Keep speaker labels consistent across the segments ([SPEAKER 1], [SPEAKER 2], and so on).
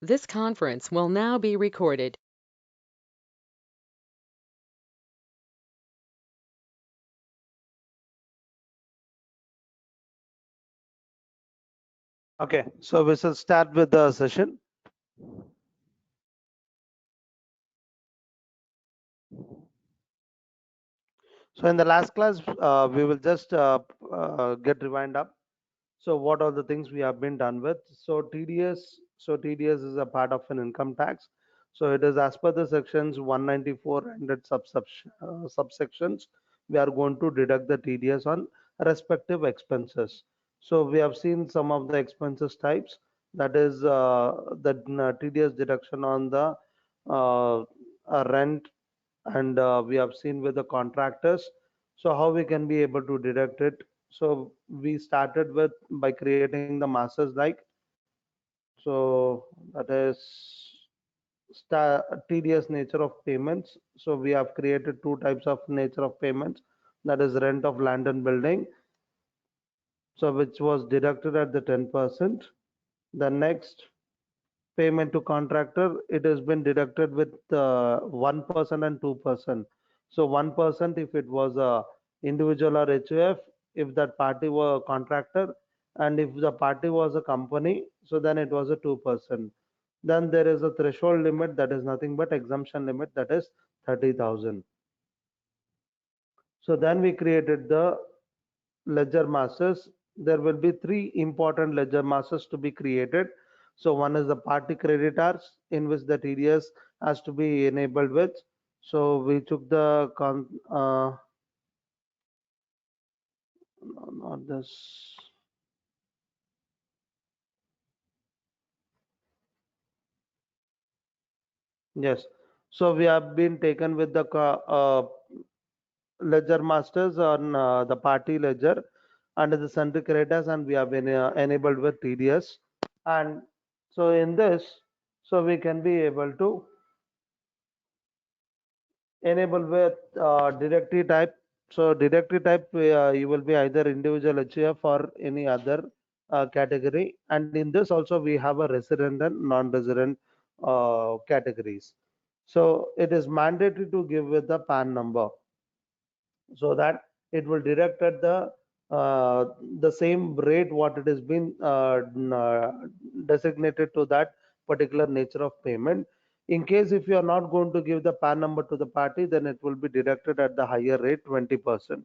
[SPEAKER 1] This conference will now be recorded.
[SPEAKER 2] Okay, so we shall start with the session. So in the last class, we will just get rewind up. So what are the things we have been done with? So TDS is a part of an income tax. So it is as per the sections 194 and its subsections, we are going to deduct the TDS on respective expenses. So we have seen some of the expenses types. That is the TDS deduction on the rent, and we have seen with the contractors. So how we can be able to deduct it? So we started with by creating the masses like, so that is tedious nature of payments. So we have created two types of nature of payments, that is rent of land and building, so which was deducted at the 10%. The next, payment to contractor, it has been deducted with 1% and 2%. So 1% if it was a individual or HUF, if that party were a contractor, and if the party was a company, so then it was a 2%. Then there is a threshold limit, that is nothing but exemption limit, that is 30,000. So then we created the ledger masters. There will be three important ledger masters to be created. So one is the party creditors, in which the TDS has to be enabled with. So we took the no, not this. Yes. So we have been taken with the ledger masters on the party ledger under the sundry creditors, and we have been enabled with TDS. And so in this, so we can be able to enable with directory type. So directory type, you will be either individual HUF or any other category. And in this also we have a resident and non-resident categories. So it is mandatory to give with the PAN number, so that it will direct at the same rate what it has been designated to that particular nature of payment. In case if you are not going to give the PAN number to the party, then it will be deducted at the higher rate, 20%.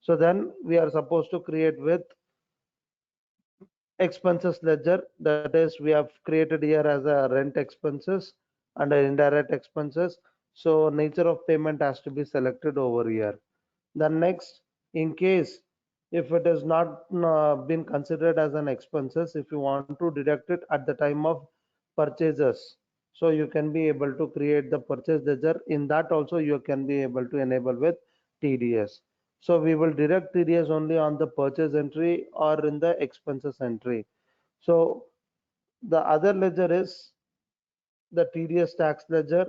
[SPEAKER 2] So then we are supposed to create with expenses ledger, that is we have created here as a rent expenses and indirect expenses. So nature of payment has to be selected over here. Then next, in case if it is not been considered as an expenses, if you want to deduct it at the time of purchases, so you can be able to create the purchase ledger. In that also you can be able to enable with TDS. So we will deduct TDS only on the purchase entry or in the expenses entry. So the other ledger is the TDS tax ledger,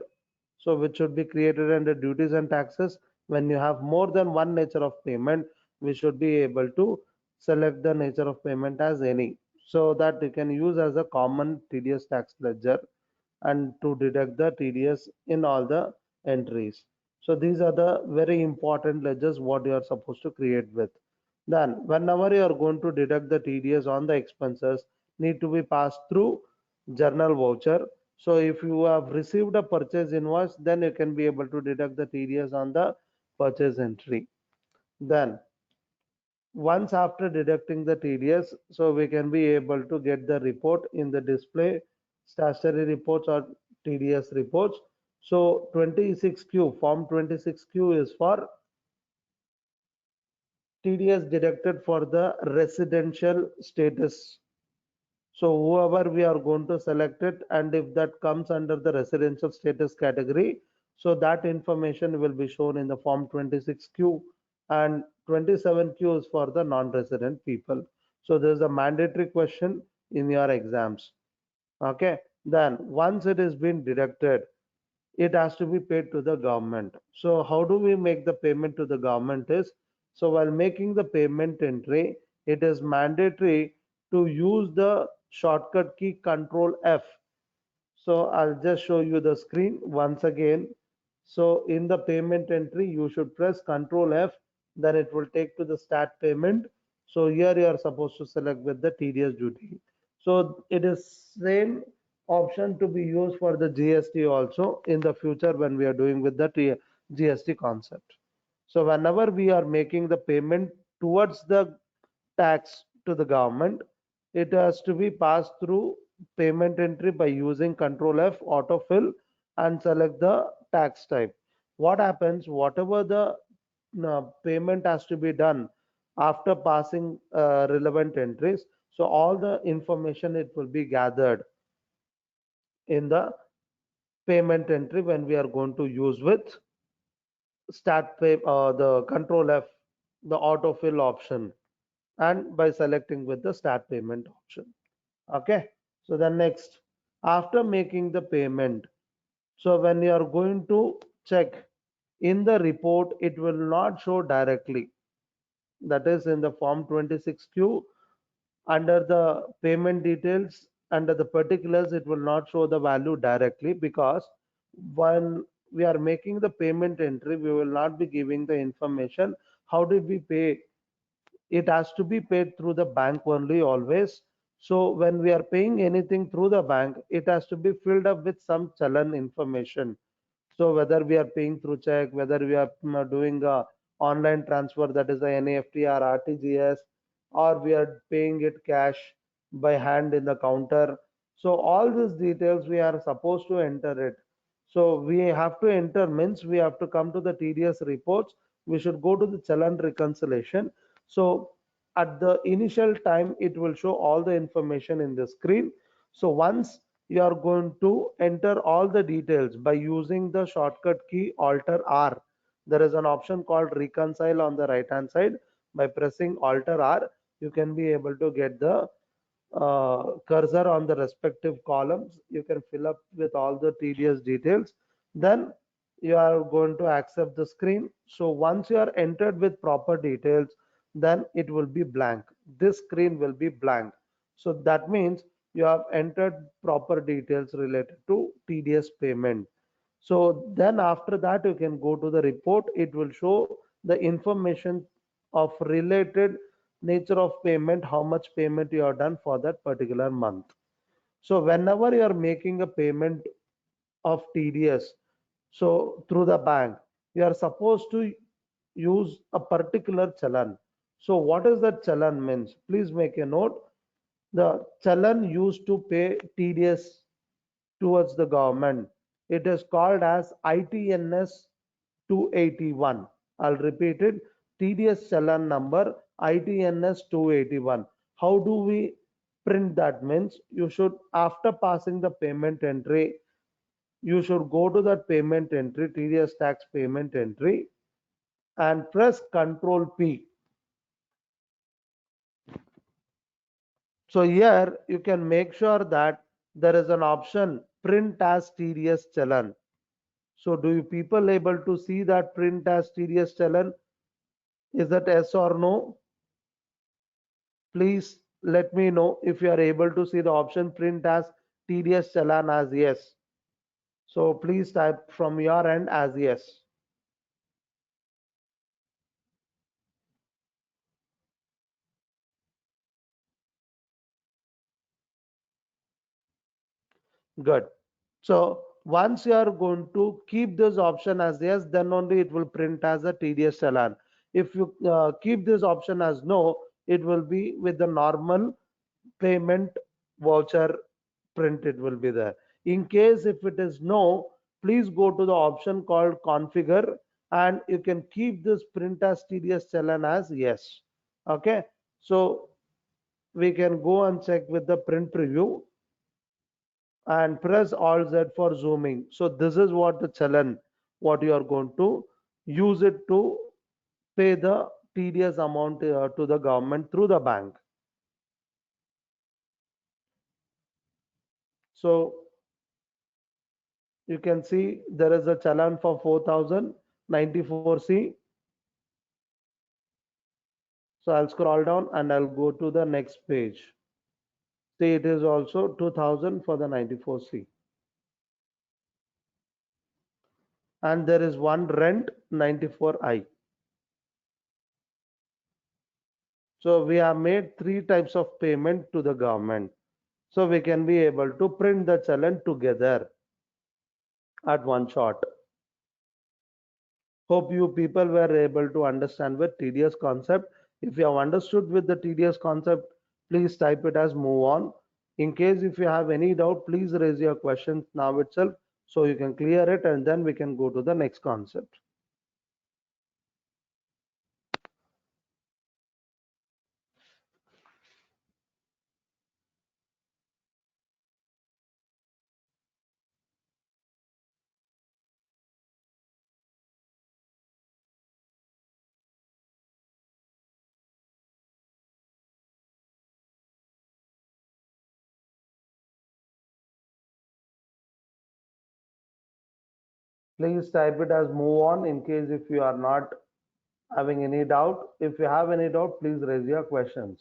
[SPEAKER 2] so which should be created under duties and taxes. When you have more than one nature of payment, we should be able to select the nature of payment as any, so that you can use as a common TDS tax ledger and to deduct the TDS in all the entries. So these are the very important ledgers what you are supposed to create with. Then whenever you are going to deduct the TDS on the expenses, need to be passed through journal voucher. So if you have received a purchase invoice, then you can be able to deduct the TDS on the purchase entry. Then once after deducting the TDS, so we can be able to get the report in the display, statutory reports or TDS reports. So 26Q, form 26Q is for TDS deducted for the residential status. So whoever we are going to select it, and if that comes under the residential status category, so that information will be shown in the form 26Q, and 27Q is for the non-resident people. So there is a mandatory question in your exams. Okay. Then once it is been deducted, it has to be paid to the government. So how do we make the payment to the government is, so while making the payment entry, it is mandatory to use the shortcut key control F. So I'll just show you the screen once again. So in the payment entry, you should press Control F, then it will take to the start payment. So here you are supposed to select with the TDS duty. So it is same option to be used for the GST also in the future when we are doing with the GST concept. So whenever we are making the payment towards the tax to the government, it has to be passed through payment entry by using Control F, autofill, and select the tax type. What happens, whatever the payment has to be done after passing relevant entries, so all the information it will be gathered in the payment entry when we are going to use with start pay the Control F, the autofill option, and by selecting with the start payment option. Okay, so the next, after making the payment, so when you are going to check in the report, it will not show directly. That is in the form 26Q under the payment details, under the particulars, it will not show the value directly because when we are making the payment entry, we will not be giving the information how did we pay. It has to be paid through the bank only always. So when we are paying anything through the bank, it has to be filled up with some challan information. So whether we are paying through check, whether we are doing a online transfer, that is a NEFT or RTGS, or we are paying it cash by hand in the counter. So all these details we are supposed to enter it. So we have to enter means we have to come to the TDS reports. We should go to the challan reconciliation. So at the initial time, it will show all the information in the screen. So once you are going to enter all the details by using the shortcut key Alter R. There is an option called reconcile on the right hand side. By pressing Alter R, you can be able to get the cursor on the respective columns. You can fill up with all the tedious details. Then you are going to accept the screen. So once you are entered with proper details, then it will be blank. This screen will be blank. So that means you have entered proper details related to TDS payment. So then after that, you can go to the report. It will show the information of related nature of payment, how much payment you have done for that particular month. So whenever you are making a payment of TDS, so through the bank, you are supposed to use a particular challan. So what is that challan means? Please make a note. The challan used to pay TDS towards the government. It is called as ITNS 281. I'll repeat it. TDS challan number ITNS 281. How do we print that? Means you should, after passing the payment entry, you should go to that payment entry, TDS tax payment entry, and press Control P. So here you can make sure that there is an option print as TDS challan. So do you people able to see that print as TDS challan? Is that yes or no? Please let me know if you are able to see the option print as TDS challan as yes. So please type from your end as yes. Good. So once you are going to keep this option as yes, then only it will print as a TDS challan. If you keep this option as no, it will be with the normal payment voucher print it will be there. In case if it is no, please go to the option called configure and you can keep this print as TDS challan as yes. Okay. So we can go and check with the print preview and press Alt Z for zooming. So this is what the challan, what you are going to use it to pay the TDS amount to the government through the bank. So you can see there is a challan for 4094C. So I'll scroll down and I'll go to the next page. See, it is also 2000 for the 94C. and there is one rent 94I. So we have made three types of payment to the government. So we can be able to print the challan together at one shot. Hope you people were able to understand with TDS concept. If you have understood with the TDS concept, please type it as move on. In case if you have any doubt, please raise your questions now itself so you can clear it and then we can go to the next concept. Please type it as move on in case if you are not having any doubt. If you have any doubt, please raise your questions.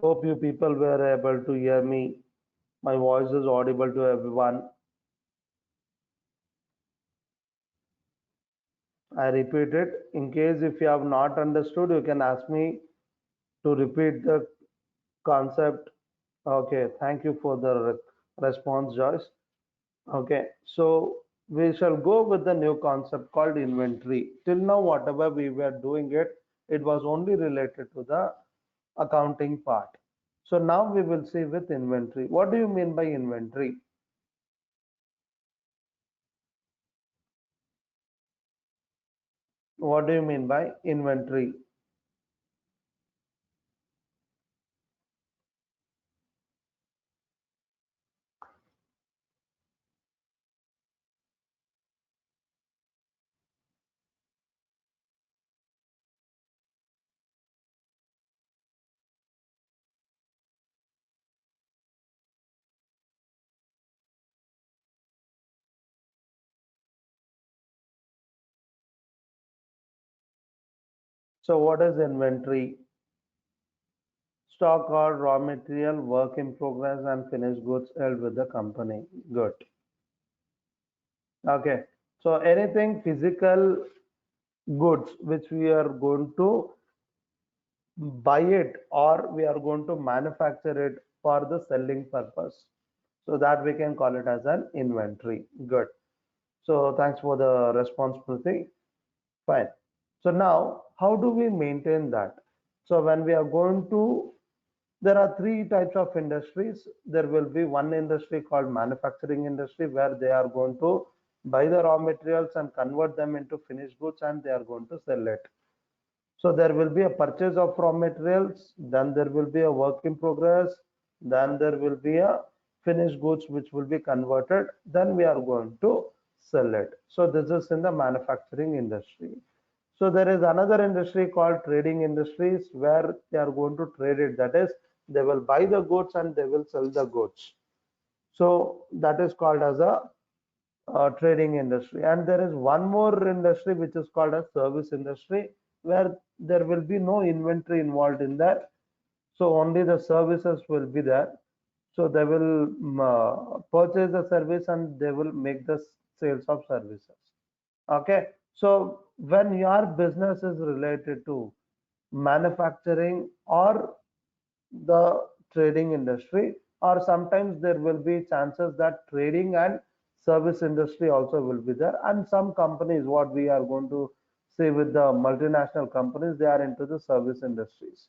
[SPEAKER 2] Hope you people were able to hear me. My voice is audible to everyone. I repeat it. In case if you have not understood, you can ask me to repeat the concept. Okay, thank you for the response, Joyce. Okay, so we shall go with the new concept called inventory. Till now, whatever we were doing it, it was only related to the accounting part. So now we will see with inventory. What do you mean by inventory? What do you mean by inventory? So what is inventory? Stock or raw material, work in progress, and finished goods held with the company. Good. Okay. So anything physical goods which we are going to buy it or we are going to manufacture it for the selling purpose. So that we can call it as an inventory. Good. So thanks for the response, Priti. Fine. So now, how do we maintain that? So when we are going to, there are three types of industries. There will be one industry called manufacturing industry where they are going to buy the raw materials and convert them into finished goods and they are going to sell it. So there will be a purchase of raw materials, then there will be a work in progress, then there will be a finished goods which will be converted, then we are going to sell it. So this is in the manufacturing industry. So there is another industry called trading industries where they are going to trade it. That is, they will buy the goods and they will sell the goods. So that is called as a trading industry. And there is one more industry which is called a service industry where there will be no inventory involved in that. So only the services will be there. So they will purchase the service and they will make the sales of services. Okay. So when your business is related to manufacturing or the trading industry, or sometimes there will be chances that trading and service industry also will be there, and some companies what we are going to say with the multinational companies, they are into the service industries.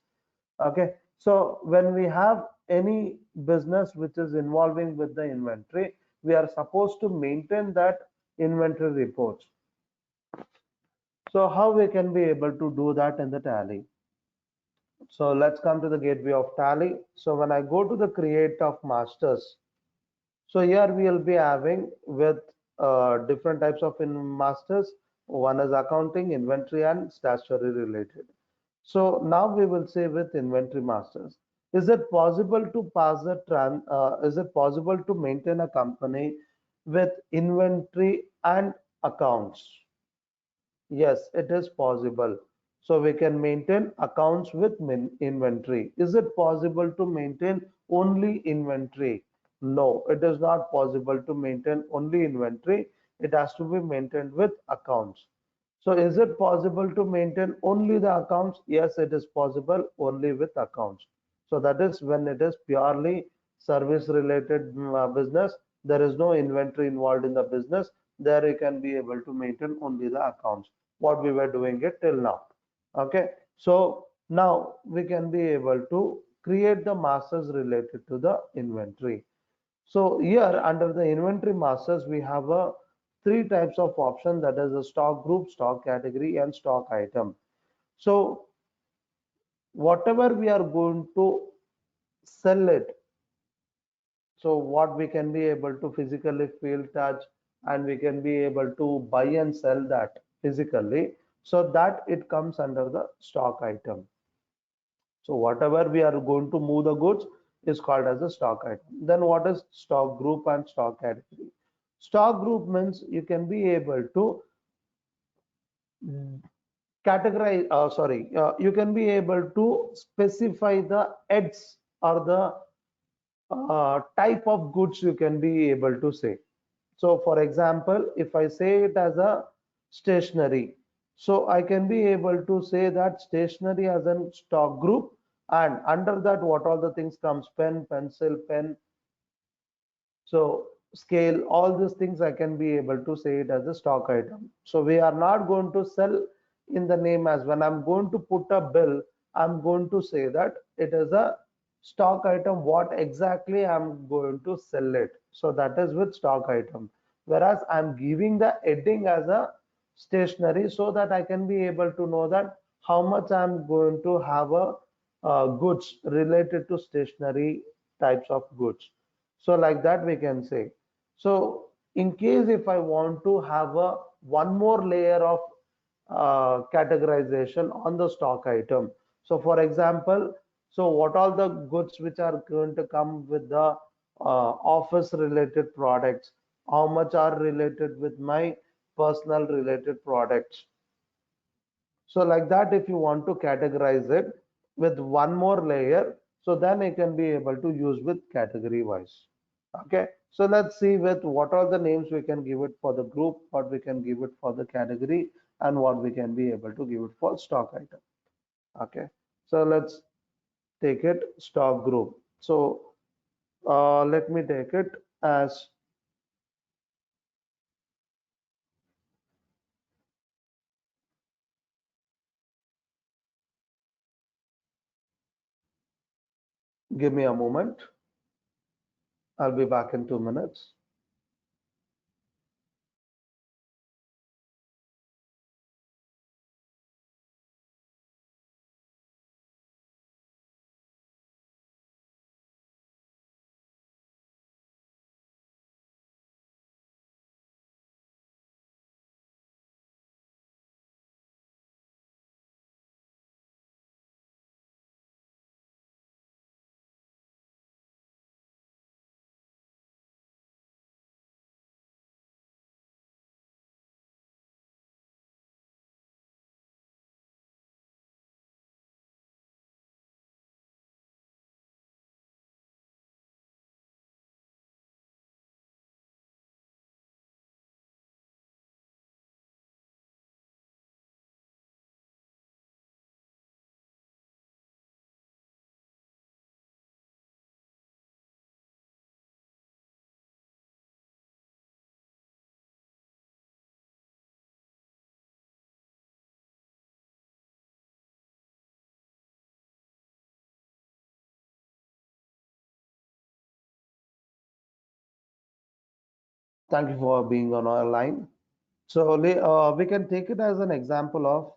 [SPEAKER 2] Okay, so when we have any business which is involving with the inventory, we are supposed to maintain that inventory reports. So how we can be able to do that in the tally? So let's come to the gateway of tally. So when I go to the create of masters, so here we will be having with different types of in masters. One is accounting, inventory, and statutory related. So now we will say with inventory masters, is it possible to pass the is it possible to maintain a company with inventory and accounts? Yes, it is possible. So we can maintain accounts with inventory. Is it possible to maintain only inventory? No, it is not possible to maintain only inventory. It has to be maintained with accounts. So is it possible to maintain only the accounts? Yes, it is possible only with accounts. So that is when it is purely service related business. There is no inventory involved in the business. There you can be able to maintain only the accounts what we were doing it till now. Okay, so now we can be able to create the masters related to the inventory. So here under the inventory masters, we have a three types of option, that is a stock group, stock category, and stock item. So whatever we are going to sell it, so what we can be able to physically feel, touch, and we can be able to buy and sell that physically, so that it comes under the stock item. So whatever we are going to move the goods is called as a stock item. Then what is stock group and stock category? Stock group means you can be able to categorize, you can be able to specify the heads or the type of goods you can be able to say. So for example, if I say it as a stationery, so I can be able to say that stationery as a stock group, and under that what all the things comes, pen, pencil, pen, so scale, all these things I can be able to say it as a stock item. So we are not going to sell in the name as when I'm going to put a bill, I'm going to say that it is a stock item, what exactly I'm going to sell it. So that is with stock item. Whereas I'm giving the heading as a stationery so that I can be able to know that how much I'm going to have a goods related to stationery types of goods. So like that we can say. So in case if I want to have a one more layer of categorization on the stock item. So for example, so what all the goods which are going to come with the office related products, how much are related with my personal related products. So like that, if you want to categorize it with one more layer, so then I can be able to use with category wise. Okay, so let's see with what are the names we can give it for the group, what we can give it for the category, and what we can be able to give it for stock item. Okay, so let's take it stock group. So let me take it as, give me a moment. I'll be back in 2 minutes. Thank you for being on our line. So we can take it as an example of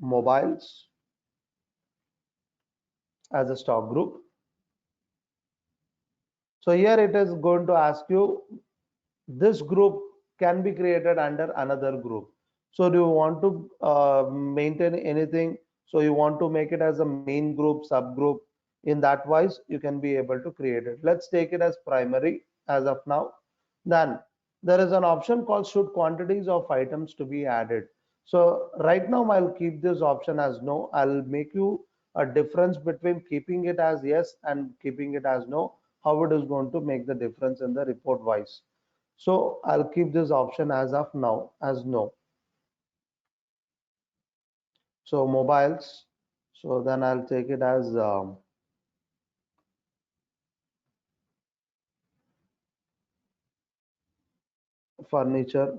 [SPEAKER 2] mobiles as a stock group. So here it is going to ask you, this group can be created under another group. So do you want to maintain anything? So you want to make it as a main group, subgroup. In that wise, you can be able to create it. Let's take it as primary as of now. Then there is an option called should quantities of items to be added. So right now I'll keep this option as no. I'll make you a difference between keeping it as yes and keeping it as no, how it is going to make the difference in the report wise. So I'll keep this option as of now as no. So mobiles. So then I'll take it as furniture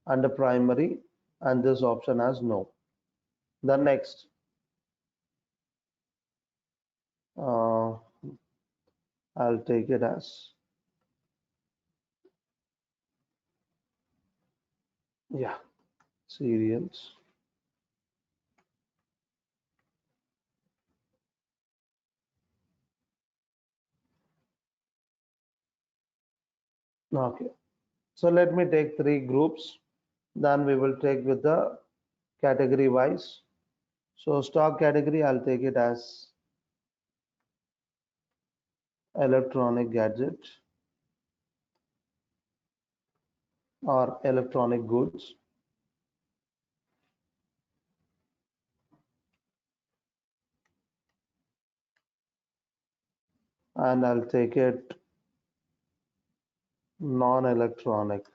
[SPEAKER 2] under primary and this option as no. The next, uh, I'll take it as, yeah, cereals. Okay. So let me take three groups. Then we will take with the category wise. So stock category, I'll take it as electronic gadget or electronic goods. And I'll take it non-electronic.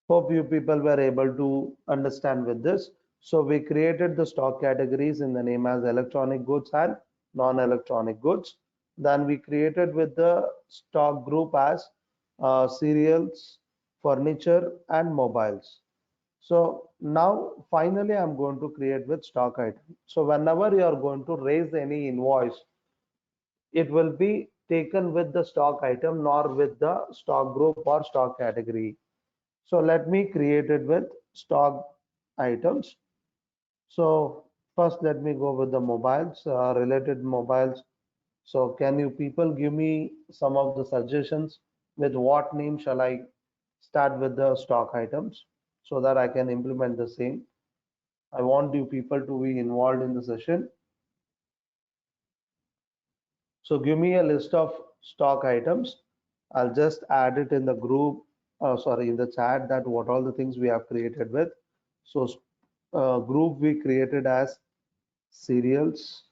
[SPEAKER 2] Hope you people were able to understand with this. So we created the stock categories in the name as electronic goods and non-electronic goods. Then we created with the stock group as cereals, furniture, and mobiles. So now finally I'm going to create with stock item. So whenever you are going to raise any invoice, it will be taken with the stock item, nor with the stock group or stock category. So let me create it with stock items. So first let me go with the mobiles, related mobiles. So can you people give me some of the suggestions with what name shall I start with the stock items so that I can implement the same. I want you people to be involved in the session. So give me a list of stock items. I'll just add it in the group, sorry, in the chat that what all the things we have created with. So group we created as cereals,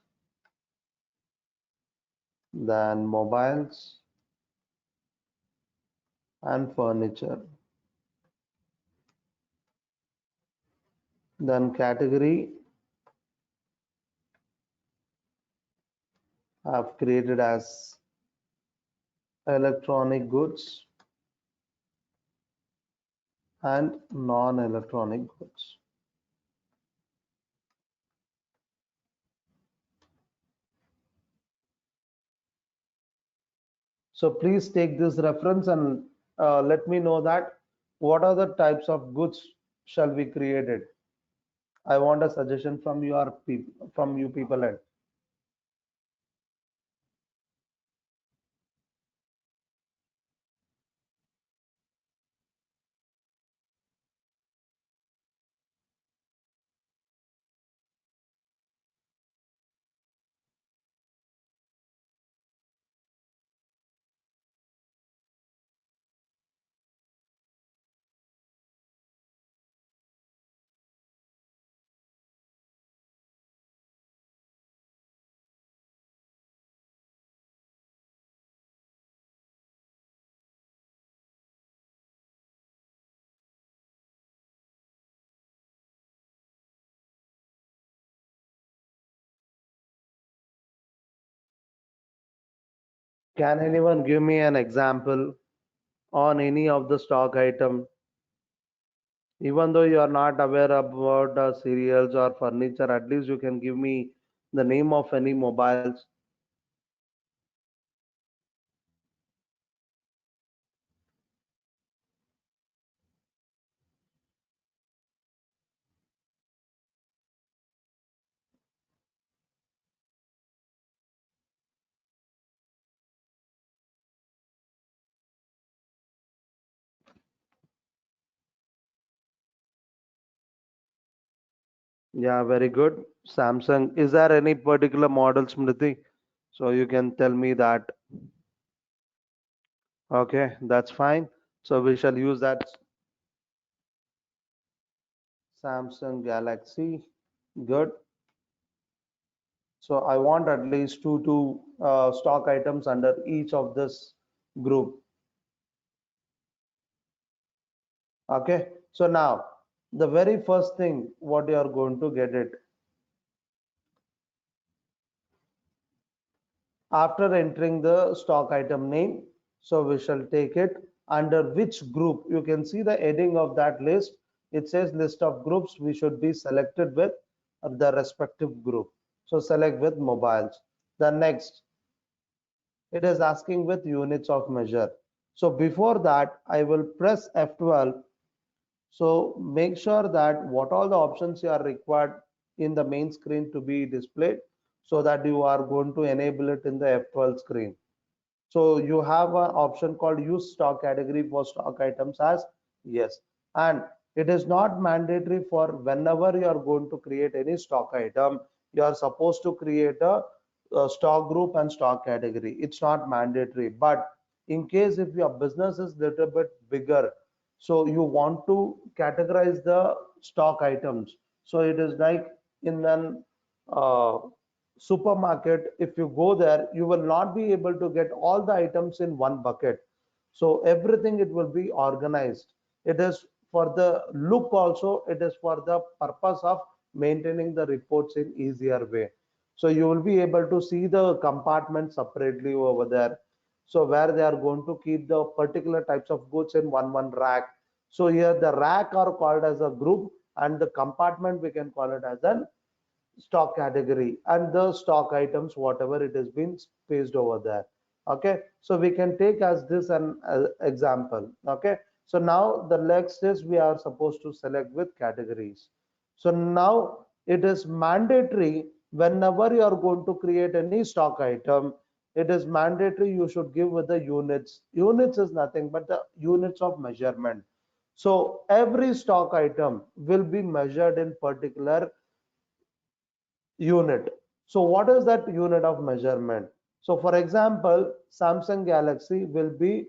[SPEAKER 2] then mobiles and furniture. Then category I've created as electronic goods and non-electronic goods. So please take this reference and let me know that what are the types of goods shall be created. I want a suggestion from your people, from you people. And can anyone give me an example on any of the stock item? Even though you are not aware about cereals or furniture, at least you can give me the name of any mobiles. Yeah, very good. Samsung. Is there any particular model, Smriti? So you can tell me that. Okay, that's fine. So we shall use that Samsung Galaxy. Good. So I want at least two stock items under each of this group. Okay. So now the very first thing what you are going to get it after entering the stock item name. So we shall take it under which group. You can see the heading of that list. It says list of groups. We should be selected with the respective group. So select with mobiles. The next, it is asking with units of measure. So before that, I will press F12. So make sure that what all the options you are required in the main screen to be displayed so that you are going to enable it in the F12 screen. So you have an option called use stock category for stock items as yes. And it is not mandatory for whenever you are going to create any stock item, you are supposed to create a stock group and stock category. It's not mandatory. But in case if your business is little bit bigger, so you want to categorize the stock items. So it is like in an uh, supermarket, if you go there, you will not be able to get all the items in one bucket. So everything it will be organized. It is for the look also, it is for the purpose of maintaining the reports in easier way. So you will be able to see the compartment separately over there. So where they are going to keep the particular types of goods in one rack. So here the rack are called as a group and the compartment we can call it as an stock category and the stock items whatever it has been spaced over there. Okay, so we can take as this an example. Okay, so now the next is we are supposed to select with categories. So now it is mandatory whenever you are going to create any stock item, it is mandatory you should give with the units. Units is nothing but the units of measurement. So every stock item will be measured in particular unit. So what is that unit of measurement? So for example, Samsung Galaxy will be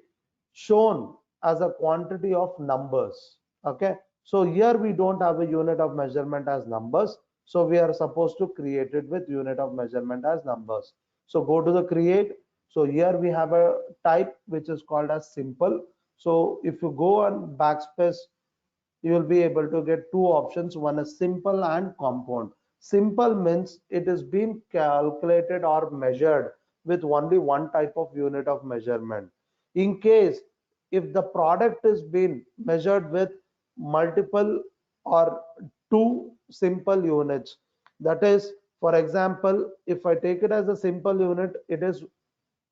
[SPEAKER 2] shown as a quantity of numbers. Okay. So here we don't have a unit of measurement as numbers. So we are supposed to create it with unit of measurement as numbers. So go to the create. So here we have a type which is called as simple. So if you go on backspace, you will be able to get two options. One is simple and compound. Simple means it is being calculated or measured with only one type of unit of measurement. In case if the product is being measured with multiple or two simple units, that is, for example, if I take it as a simple unit, it is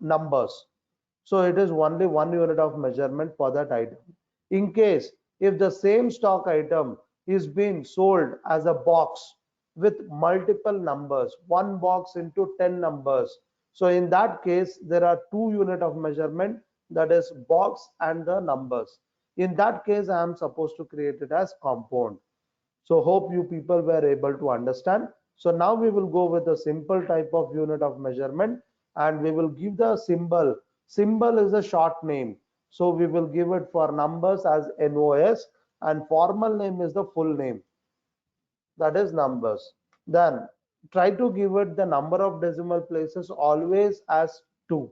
[SPEAKER 2] numbers. So it is only one unit of measurement for that item. In case if the same stock item is being sold as a box with multiple numbers, one box into 10 numbers. So in that case, there are two unit of measurement, that is box and the numbers. In that case, I am supposed to create it as compound. So hope you people were able to understand. So now we will go with a simple type of unit of measurement and we will give the symbol. Symbol is a short name. So we will give it for numbers as NOS and formal name is the full name, that is numbers. Then try to give it the number of decimal places always as 2.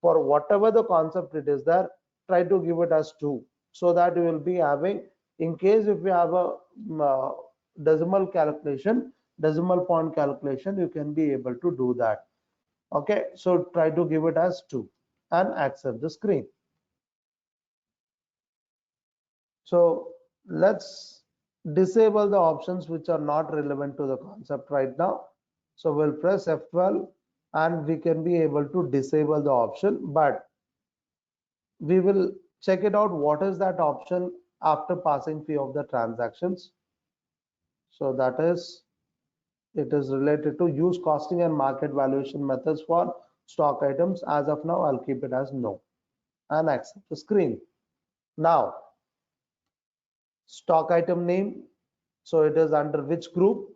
[SPEAKER 2] For whatever the concept it is there, try to give it as 2 so that you will be having, in case if you have a decimal calculation, decimal point calculation, you can be able to do that. Okay, so try to give it as 2 and accept the screen. So let's disable the options which are not relevant to the concept right now. So we'll press F12 and we can be able to disable the option, but we will check it out what is that option after passing fee of the transactions. So that is, it is related to use costing and market valuation methods for stock items. As of now, I'll keep it as no and accept the screen. Now, stock item name. So it is under which group?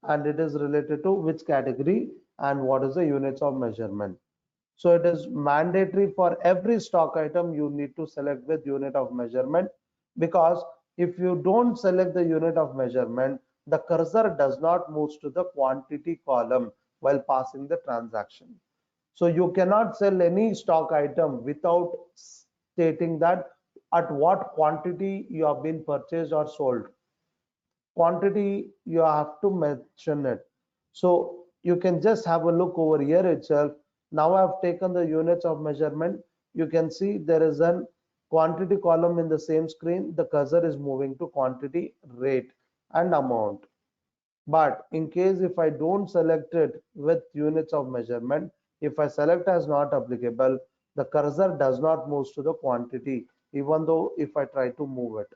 [SPEAKER 2] and it is related to which category and what is the units of measurement. So it is mandatory for every stock item you need to select with unit of measurement, because if you don't select the unit of measurement, the cursor does not move to the quantity column while passing the transaction. So you cannot sell any stock item without stating that at what quantity you have been purchased or sold. Quantity you have to mention it. So you can just have a look over here itself. Now I've taken the units of measurement. You can see there is an quantity column in the same screen. The cursor is moving to quantity, rate and amount. But in case if I don't select it with units of measurement, if I select as not applicable, the cursor does not move to the quantity, even though if I try to move it.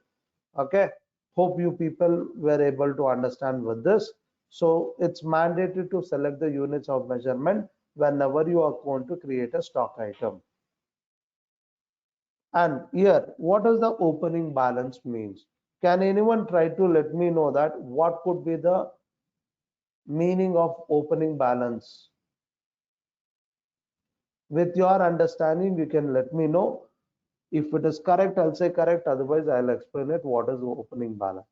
[SPEAKER 2] Okay, hope you people were able to understand with this. So it's mandatory to select the units of measurement whenever you are going to create a stock item. And here, what does the opening balance means? Can anyone try to let me know that what could be the meaning of opening balance? With your understanding, you can let me know. If it is correct, I'll say correct. Otherwise, I'll explain it. What is the opening balance?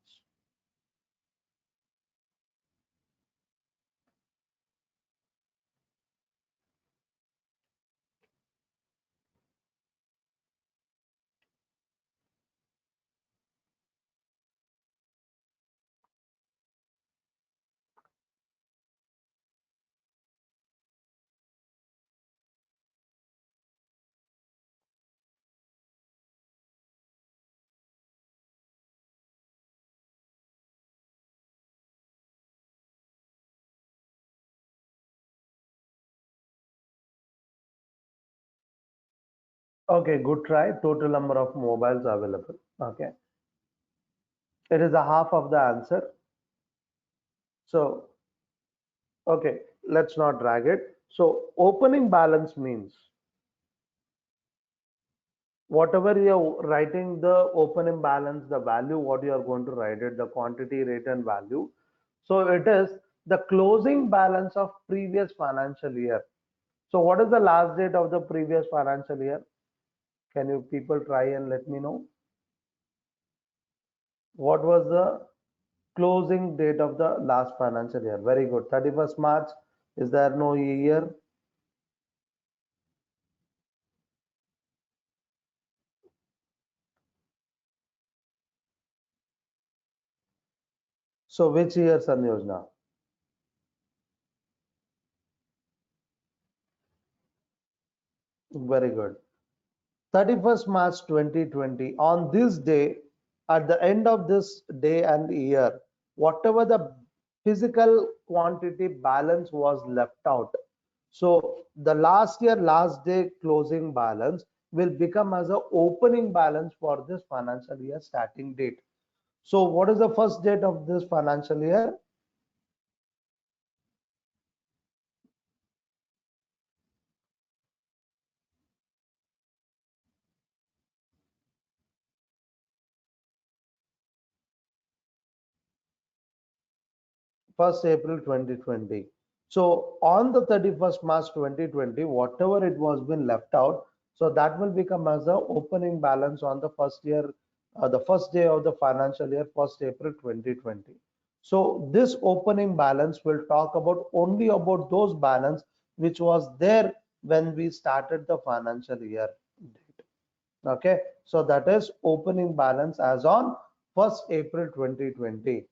[SPEAKER 2] Okay, good try. Total number of mobiles available. Okay, it is a half of the answer. So, okay, let's not drag it. So, opening balance means whatever you're writing the opening balance, the value, what you are going to write it, the quantity, rate, and value. So, it is the closing balance of previous financial year. So, what is the last date of the previous financial year? Can you people try and let me know? What was the closing date of the last financial year? Very good. 31st March. Is there no year? So which year, Sanyojna? Very good. 31st March 2020. On this day, at the end of this day and year, whatever the physical quantity balance was left out. So the last year, last day closing balance will become as a opening balance for this financial year starting date. So what is the first date of this financial year? First April 2020. So on the 31st March 2020, whatever it was been left out, so that will become as a opening balance on the first year, the first day of the financial year, 1st April 2020. So this opening balance will talk about only about those balance which was there when we started the financial year date. Okay, so that is opening balance as on 1st April 2020.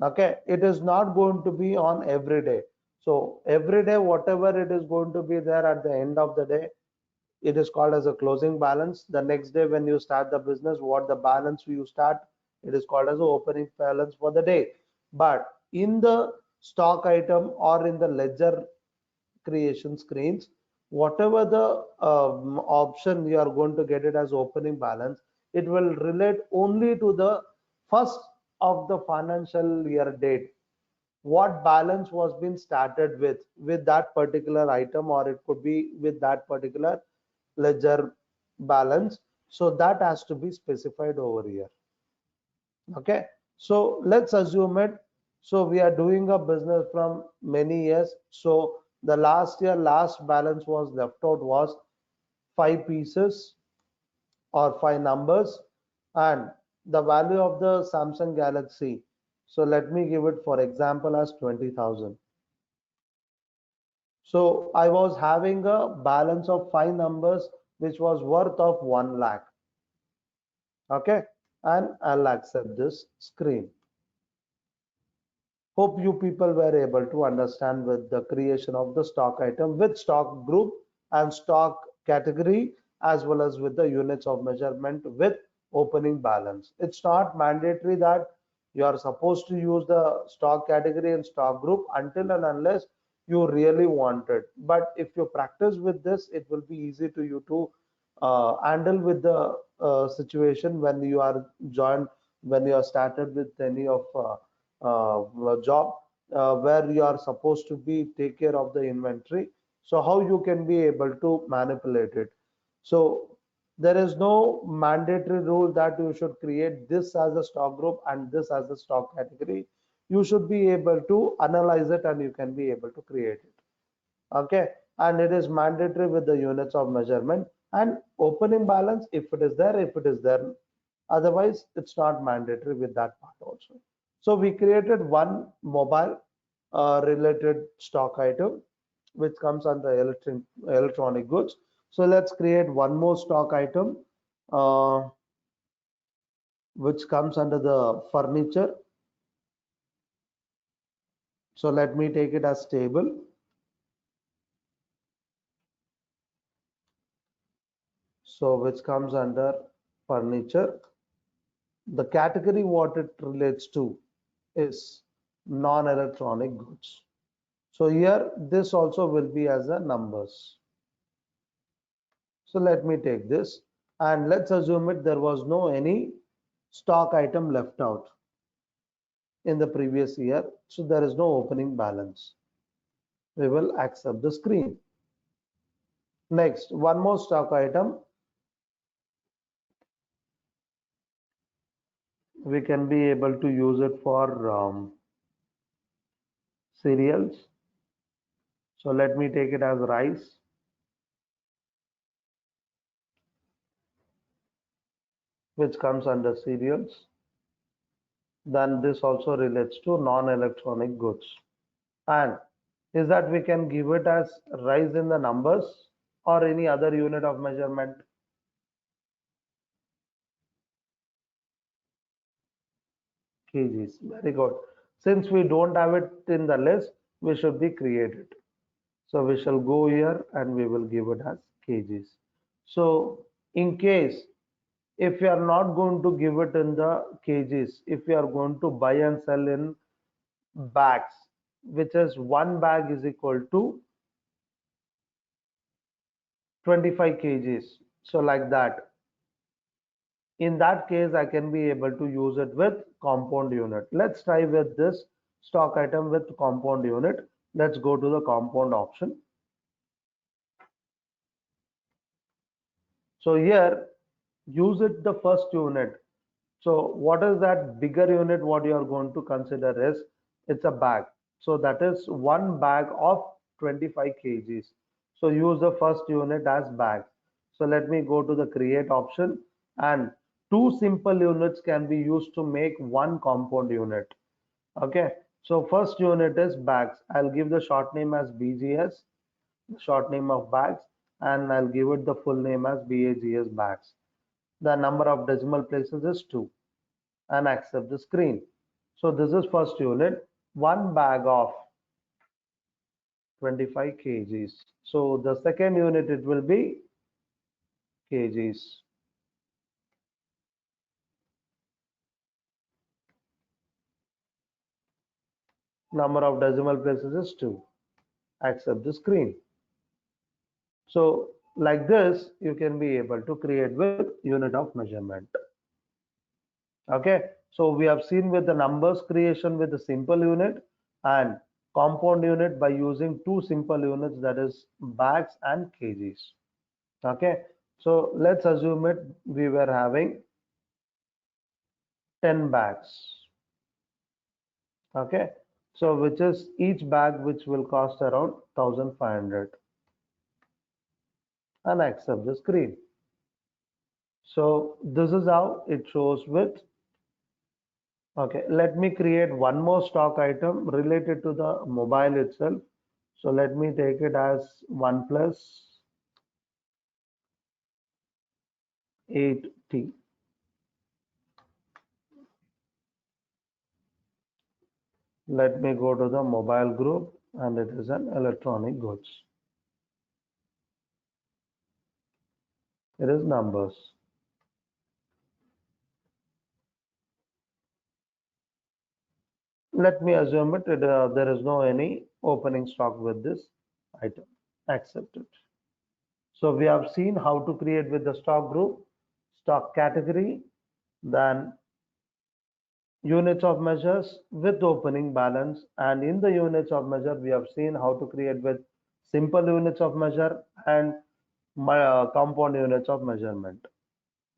[SPEAKER 2] Okay, it is not going to be on every day. So every day, whatever it is going to be there at the end of the day, it is called as a closing balance. The next day when you start the business, what the balance you start, it is called as the opening balance for the day. But in the stock item or in the ledger creation screens, whatever the option you are going to get it as opening balance, it will relate only to the first of the financial year date. What balance was being started with that particular item, or it could be with that particular ledger balance. So that has to be specified over here. Okay, so let's assume it. So we are doing a business from many years. So the last year, last balance was left out was 5 pieces or 5 numbers, and the value of the Samsung Galaxy. So let me give it for example as 20,000. So I was having a balance of 5 numbers which was worth of 1 lakh. Okay, and I'll accept this screen. Hope you people were able to understand with the creation of the stock item with stock group and stock category, as well as with the units of measurement with opening balance. It's not mandatory that you are supposed to use the stock category and stock group until and unless you really want it. But if you practice with this, it will be easy to you to handle with the situation when you are joined, when you are started with any of job where you are supposed to be take care of the inventory. So how you can be able to manipulate it? So there is no mandatory rule that you should create this as a stock group and this as a stock category. You should be able to analyze it and you can be able to create it. Okay, and it is mandatory with the units of measurement and opening balance if it is there, if it is there. Otherwise it's not mandatory with that part also. So we created one mobile related stock item which comes under electronic goods. So let's create one more stock item uh, which comes under the furniture. So let me take it as table. So which comes under furniture. The category what it relates to is non-electronic goods. So here this also will be as a numbers. So let me take this and let's assume it there was no any stock item left out in the previous year. So there is no opening balance. We will accept the screen. Next, one more stock item. We can be able to use it for cereals. So let me take it as rice, which comes under cereals. Then this also relates to non-electronic goods. And is that we can give it as rise in the numbers or any other unit of measurement? Kgs. Very good. Since we don't have it in the list, we should be created. So we shall go here and we will give it as kgs. So in case if you are not going to give it in the kgs, if you are going to buy and sell in bags, which is one bag is equal to 25 kgs. So like that. In that case, I can be able to use it with compound unit. Let's try with this stock item with compound unit. Let's go to the compound option. So here, use it the first unit. So what is that bigger unit? What you are going to consider is it's a bag. So that is one bag of 25 kgs. So use the first unit as bag. So let me go to the create option and two simple units can be used to make one compound unit. Okay. So first unit is bags. I'll give the short name as BGS, the short name of bags, and I'll give it the full name as BAGS bags. The number of decimal places is 2 and accept the screen. So this is first unit, one bag of 25 kgs. So the second unit it will be kgs. Number of decimal places is 2. Accept the screen. So like this, you can be able to create with unit of measurement. Okay. So we have seen with the numbers creation with the simple unit and compound unit by using two simple units, that is bags and kgs. Okay, so let's assume it we were having 10 bags. Okay, so which is each bag which will cost around 1500, and accept the screen. So this is how it shows with. Okay, let me create one more stock item related to the mobile itself. So let me take it as OnePlus 8T. Let me go to the mobile group, and it is an electronic goods. It is numbers. Let me assume there is no any opening stock with this item. Accept it. So we have seen how to create with the stock group, stock category, then units of measures with opening balance. And in the units of measure, we have seen how to create with simple units of measure and compound units of measurement.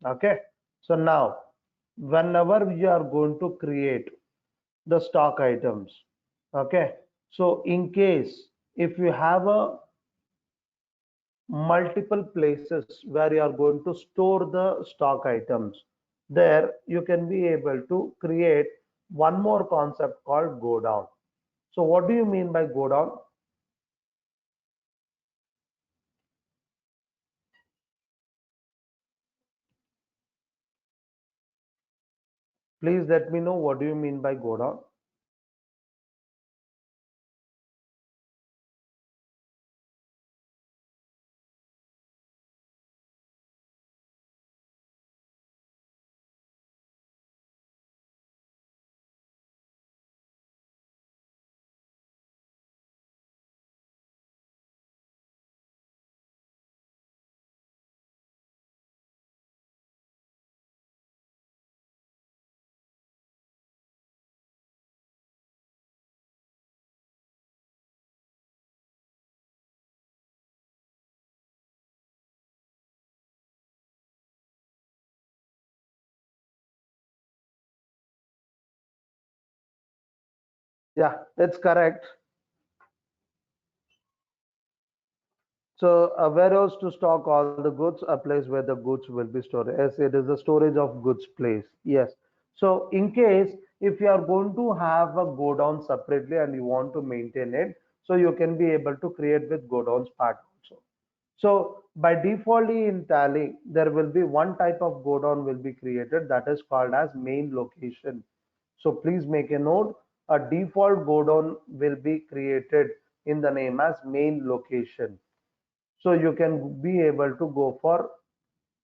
[SPEAKER 2] Okay. So now, whenever you are going to create the stock items, okay. So in case if you have a multiple places where you are going to store the stock items, there you can be able to create one more concept called go down. So what do you mean by go down? Please let me know what do you mean by go down. Yeah, it's correct. So a warehouse to stock all the goods, a place where the goods will be stored. Yes, it is a storage of goods place. Yes. So in case if you are going to have a go down separately and you want to maintain it, so you can be able to create with go downs part also. So by defaultly in Tally, there will be one type of go down will be created that is called as main location. So please make a note, a default go down will be created in the name as main location. So you can be able to go for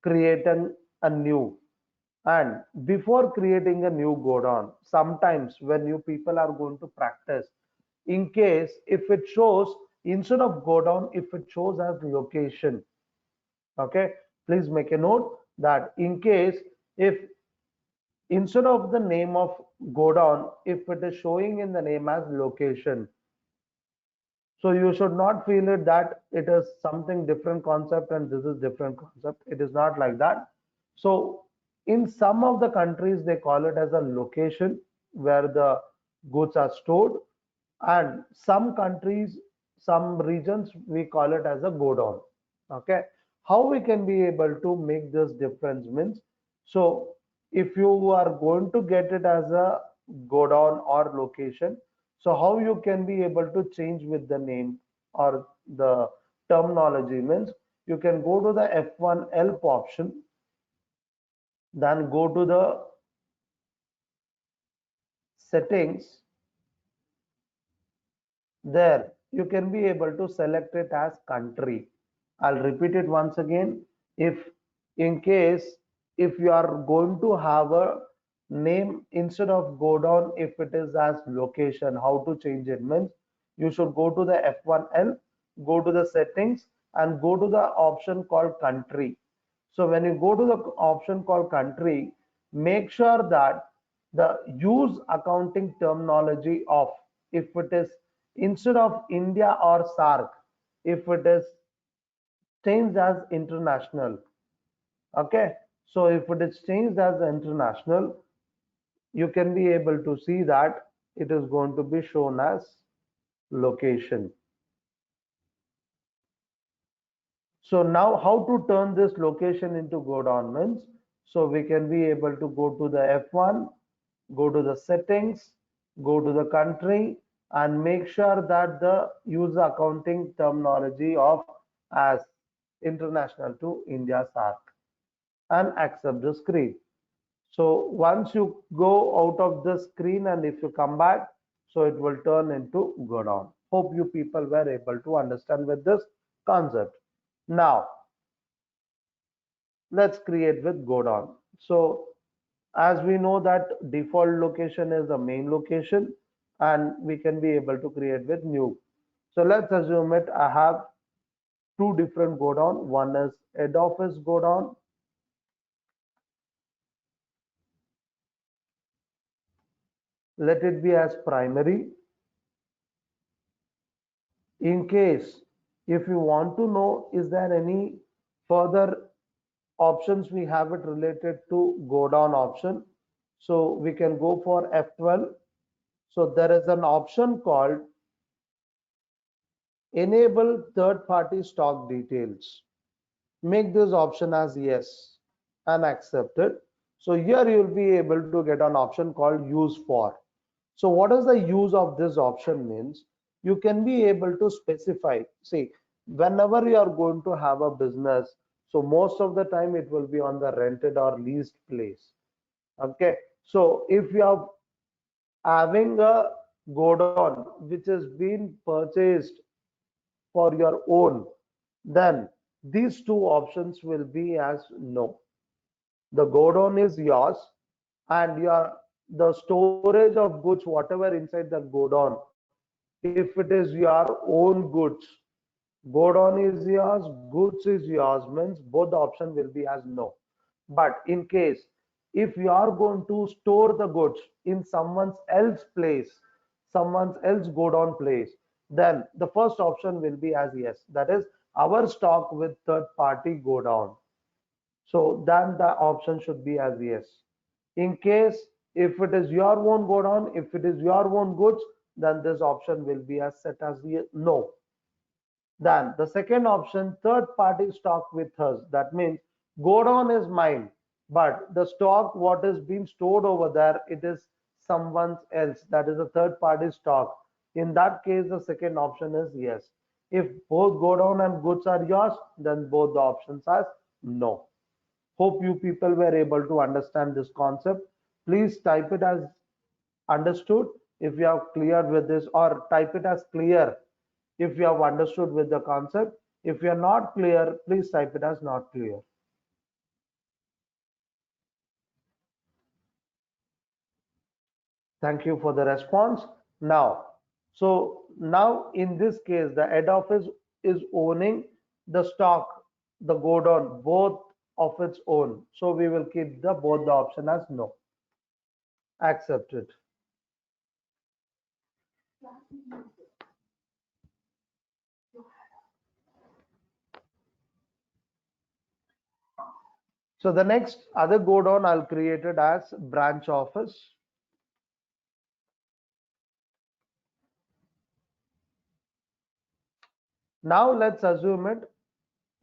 [SPEAKER 2] creating a new. And before creating a new go down, sometimes when you people are going to practice, in case if it shows instead of go down, if it shows as location, okay, please make a note that in case if instead of the name of go down, if it is showing in the name as location, so you should not feel it that it is something different concept and this is different concept. It is not like that. So in some of the countries, they call it as a location where the goods are stored. And some countries, some regions, we call it as a go down. Okay. How we can be able to make this difference means, so if you are going to get it as a go down or location, so how you can be able to change with the name or the terminology means you can go to the F1 help option, then go to the settings. There you can be able to select it as country. I'll repeat it once again. If in case if you are going to have a name instead of go down, if it is as location, how to change it means you should go to the F1L, go to the settings and go to the option called country. So when you go to the option called country, make sure that the use accounting terminology of, if it is instead of India or SARC, if it is changed as international. Okay, so if it is changed as international, you can be able to see that. it is going to be shown as location. So now how to turn this location into go down means, so we can be able to go to the F1, go to the settings, go to the country, and make sure that the use accounting terminology of as international to India SARC and accept the screen. So once you go out of the screen and if you come back, so it will turn into go down. Hope you people were able to understand with this concept. Now let's create with go down. So as we know that default location is the main location and we can be able to create with new. So let's assume it I have two different go down. One is head office go down. Let it be as primary. In case if you want to know is there any further options we have it related to go down option. So we can go for F12. So there is an option called enable third party stock details. Make this option as yes and accept it. So here you will be able to get an option called use for. So what is the use of this option means? You can be able to specify, see, whenever you are going to have a business, so most of the time it will be on the rented or leased place. Okay. So if you are having a godown which has been purchased for your own, then these two options will be as no. The godown is yours and your the storage of goods, whatever inside the godown, if it is your own goods, godown is yours, goods is yours, means both the option will be as no. But in case if you are going to store the goods in someone else place, someone else godown place, then the first option will be as yes. That is our stock with third party godown. So then the option should be as yes. In case if it is your own godown, if it is your own goods, then this option will be as set as no. Then the second option, third party stock with us. That means godown is mine, but the stock what is being stored over there, it is someone else. That is a third party stock. In that case, the second option is yes. If both godown and goods are yours, then both the options are no. Hope you people were able to understand this concept. Please type it as understood if you are clear with this, or type it as clear if you have understood with the concept. If you are not clear, please type it as not clear. Thank you for the response. Now, so now in this case, the head office is owning the stock, the godown, both of its own. So we will keep the both the option as no. Accepted. So the next other godown I'll create it as branch office. Now let's assume it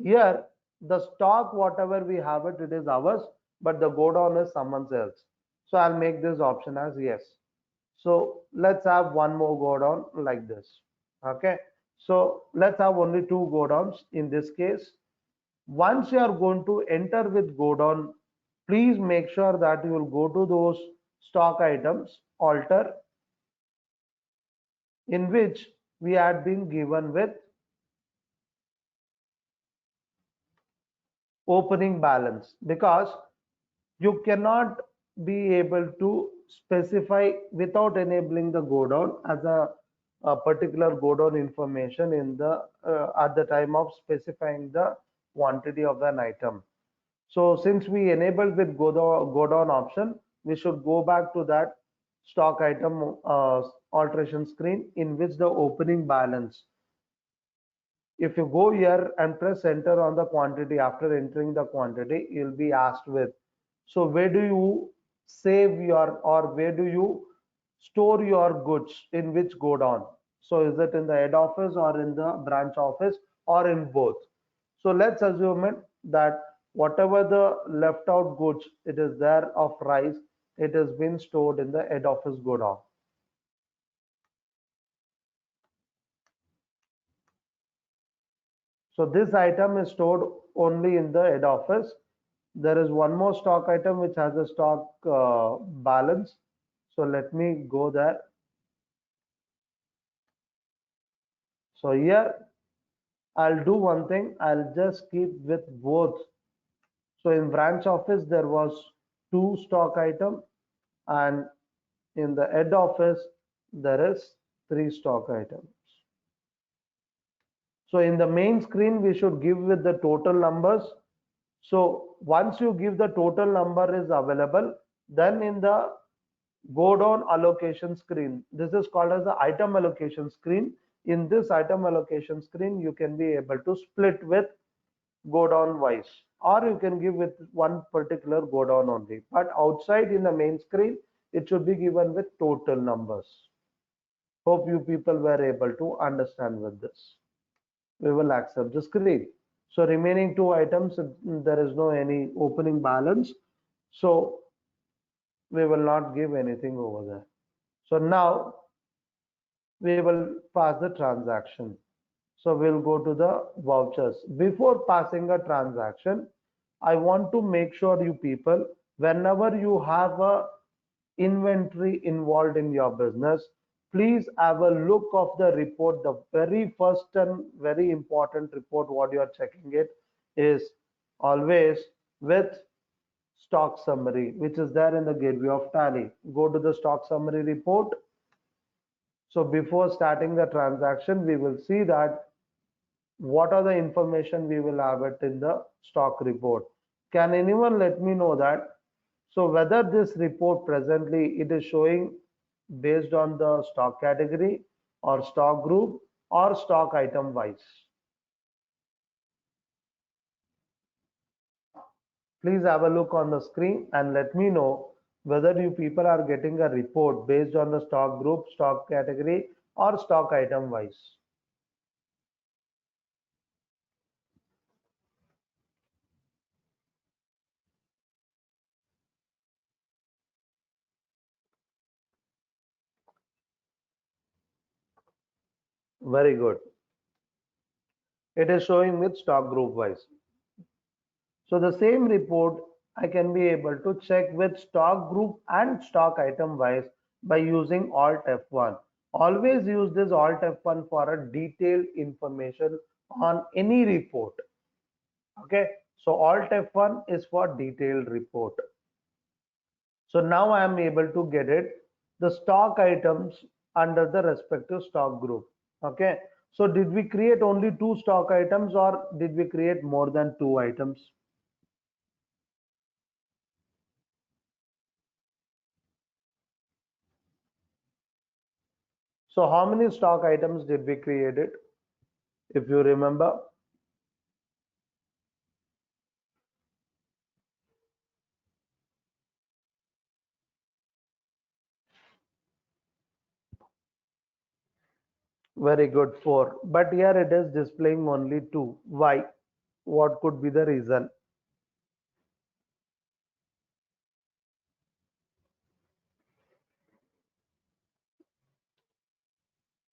[SPEAKER 2] here the stock whatever we have it, it is ours, but the godown is someone else. So I'll make this option as yes. So let's have one more godown like this. Okay. So let's have only two godowns in this case. Once you are going to enter with godown, please make sure that you will go to those stock items, alter, in which we had been given with opening balance, because you cannot be able to specify without enabling the godown as a particular godown information in the at the time of specifying the quantity of an item. So since we enabled with godown option, we should go back to that stock item alteration screen in which the opening balance. If you go here and press enter on the quantity, after entering the quantity, you'll be asked with, so where do you save your, or where do you store your goods in which godown? So is it in the head office or in the branch office or in both? So let's assume it that whatever the left out goods it is there of rice, it has been stored in the head office godown. So this item is stored only in the head office. There is one more stock item which has a stock balance. So let me go there. So here I'll do one thing. I'll just keep with both. So in branch office there was two stock item, and in the head office there is three stock items. So in the main screen we should give with the total numbers. So once you give the total number is available, then in the go down allocation screen, this is called as the item allocation screen. In this item allocation screen you can be able to split with go down wise, or you can give with one particular go down only, but outside in the main screen it should be given with total numbers. Hope you people were able to understand with this. We will accept the screen. So remaining two items, there is no any opening balance, so we will not give anything over there. So now we will pass the transaction. So we'll go to the vouchers. Before passing a transaction, I want to make sure you people, whenever you have a inventory involved in your business, please have a look of the report. The very first and very important report what you are checking it is always with stock summary, which is there in the gateway of Tally. Go to the stock summary report. So before starting the transaction, we will see that what are the information we will have it in the stock report. Can anyone let me know that? So whether this report presently it is showing based on the stock category or stock group or stock item wise. Please have a look on the screen and let me know whether you people are getting a report based on the stock group, stock category or stock item wise. Very good. It is showing with stock group wise. So the same report I can be able to check with stock group and stock item wise by using Alt F1. Always use this Alt F1 for a detailed information on any report. Okay, so Alt F1 is for detailed report. So now I am able to get it the stock items under the respective stock group. Okay, so did we create only two stock items or did we create more than two items? So how many stock items did we create it? If you remember, very good, four. But here it is displaying only two. Why? What could be the reason?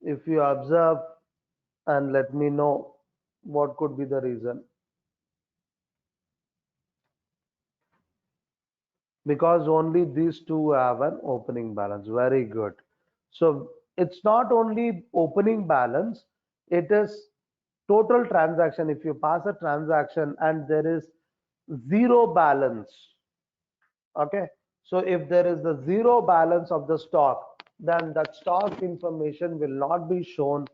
[SPEAKER 2] If you observe and let me know what could be the reason. Because only these two have an opening balance. Very good. So it's not only opening balance, it is total transaction. If you pass a transaction and there is zero balance, okay, so if there is the zero balance of the stock, then that stock information will not be shown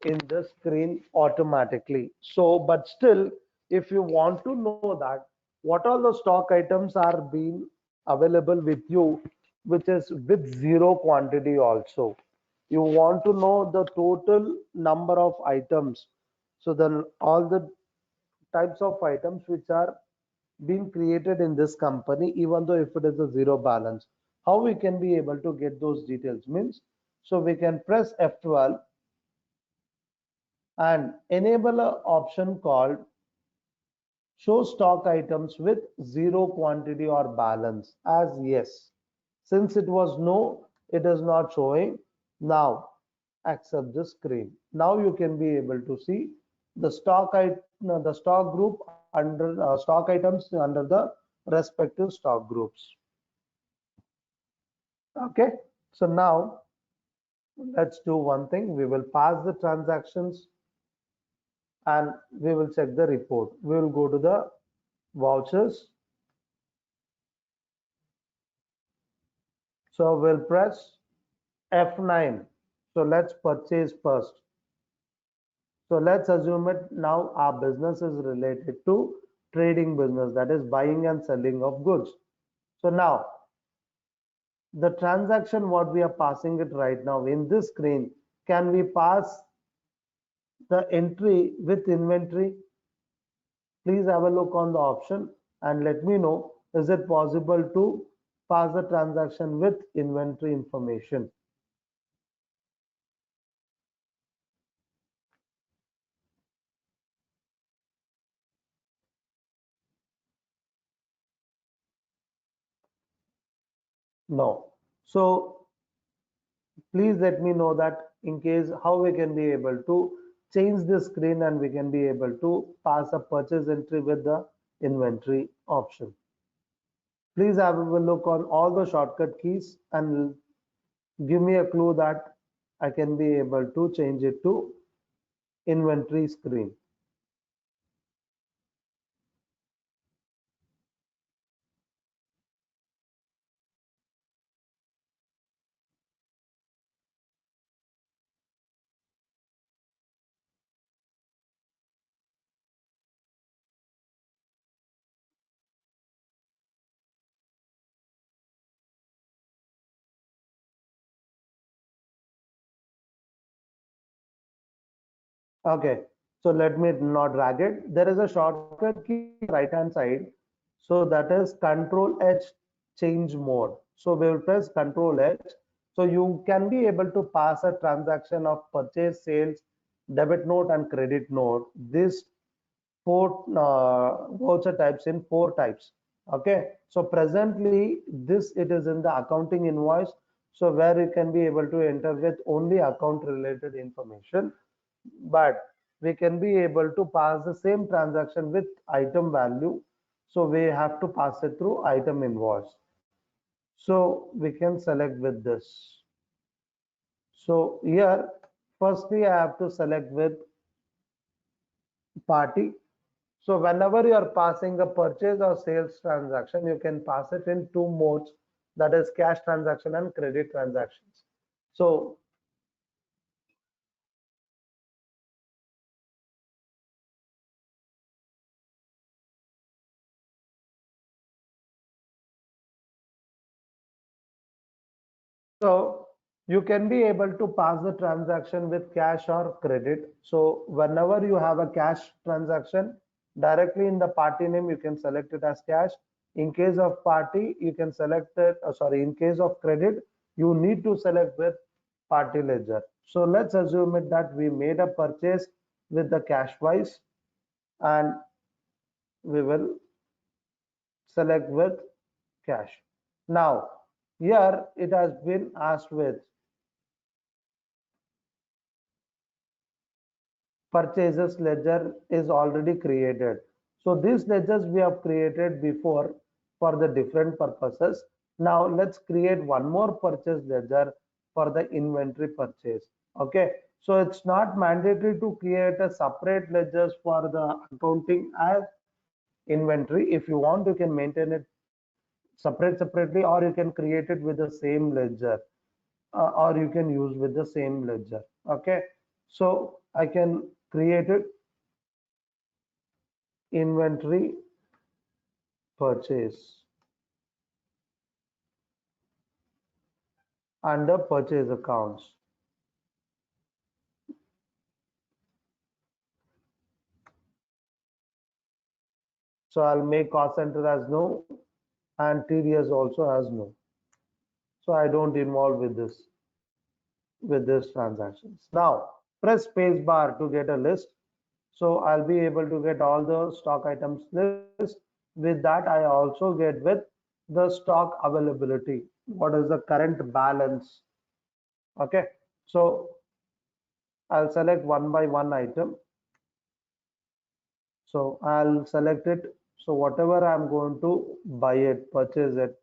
[SPEAKER 2] in the screen automatically. So but still, if you want to know that what all the stock items are being available with you, which is with zero quantity also, you want to know the total number of items, so then all the types of items which are being created in this company, even though if it is a zero balance. How we can be able to get those details means, so we can press F12 and enable an option called show stock items with zero quantity or balance as yes. Since it was no, it is not showing. Now accept the screen. Now you can be able to see the the stock group under stock items under the respective stock groups. Okay, so now let's do one thing. We will pass the transactions and we will check the report. We will go to the vouchers. So we'll press F9. So let's purchase first. So let's assume it now our business is related to trading business, that is buying and selling of goods. So now the transaction what we are passing it right now in this screen, can we pass the entry with inventory? Please have a look on the option and let me know, is it possible to pass the transaction with inventory information? No. So please let me know that in case how we can be able to change the screen and we can be able to pass a purchase entry with the inventory option. Please have a look on all the shortcut keys and give me a clue that I can be able to change it to inventory screen. Okay, so let me not drag it. There is a shortcut key on the right hand side. So that is Control H change mode. So we will press Control H. So you can be able to pass a transaction of purchase, sales, debit note and credit note. This four voucher types in four types. Okay, so presently this it is in the accounting invoice. So where you can be able to enter with only account related information, but we can be able to pass the same transaction with item value. So we have to pass it through item invoice. So we can select with this. So here, firstly, I have to select with party. So whenever you are passing a purchase or sales transaction, you can pass it in two modes, that is cash transaction and credit transactions. So So you can be able to pass the transaction with cash or credit. So whenever you have a cash transaction, directly in the party name, you can select it as cash. In case of party, you can select it, sorry, in case of credit, you need to select with party ledger. So let's assume it that we made a purchase with the cash wise and we will select with cash. Now, here it has been asked with purchases ledger is already created. So these ledgers we have created before for the different purposes. Now let's create one more purchase ledger for the inventory purchase. Okay. So it's not mandatory to create a separate ledgers for the accounting as inventory. If you want, you can maintain it separately, or you can create it with the same ledger, or you can use with the same ledger. Okay. So I can create it inventory purchase under purchase accounts. So I'll make cost center as no and TDS also as no. So I don't involve with this transactions. Now press space bar to get a list. So I'll be able to get all the stock items list. With that, I also get with the stock availability. What is the current balance? Okay. So I'll select one by one item. So I'll select it. So whatever I'm going to buy it, purchase it.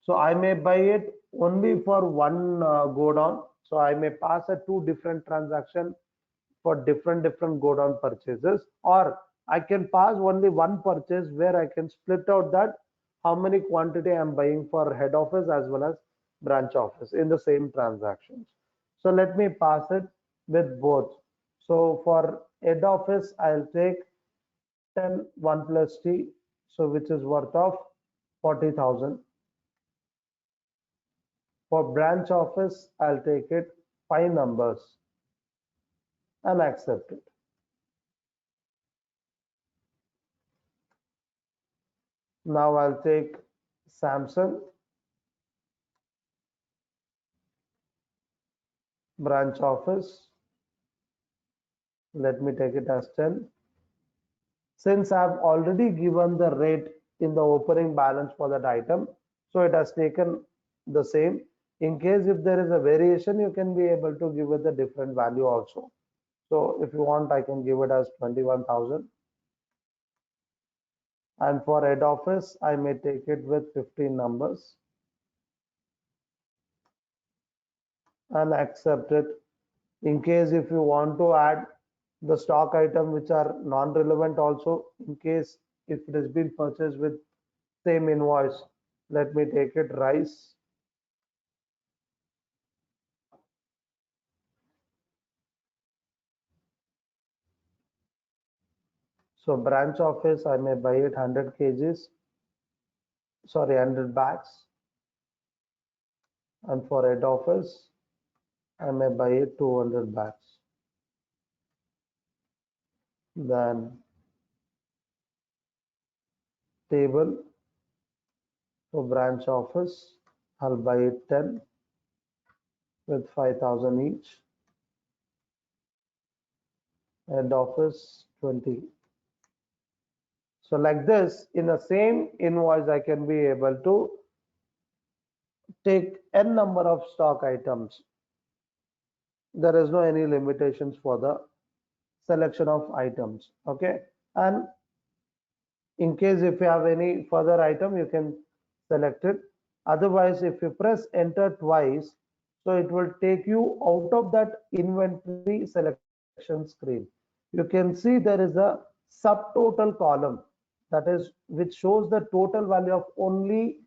[SPEAKER 2] So I may buy it only for one go down. So I may pass a two different transaction for different go down purchases, or I can pass only one purchase where I can split out that how many quantity I'm buying for head office as well as branch office in the same transactions. So let me pass it with both. So for head office, I'll take 10 1 plus T, so which is worth of 40,000. For branch office, I'll take it 5 numbers and accept it. Now I'll take Samsung branch office. Let me take it as 10. Since I've already given the rate in the opening balance for that item, so it has taken the same. In case if there is a variation, you can be able to give it a different value also. So if you want, I can give it as 21,000. And for head office, I may take it with 15 numbers and accept it. In case if you want to add the stock item which are non-relevant also, in case if it has been purchased with same invoice, let me take it rice. So branch office, I may buy it 100 kgs, sorry, 100 bags. And for head office, I may buy it 200 bags. Then table for branch office, I'll buy it 10 with 5,000 each. Head office 20. So like this, in the same invoice, I can be able to take n number of stock items. There is no any limitations for the selection of items. Okay. And in case if you have any further item, you can select it. Otherwise, if you press enter twice, so it will take you out of that inventory selection screen. You can see there is a subtotal column, that is which shows the total value of only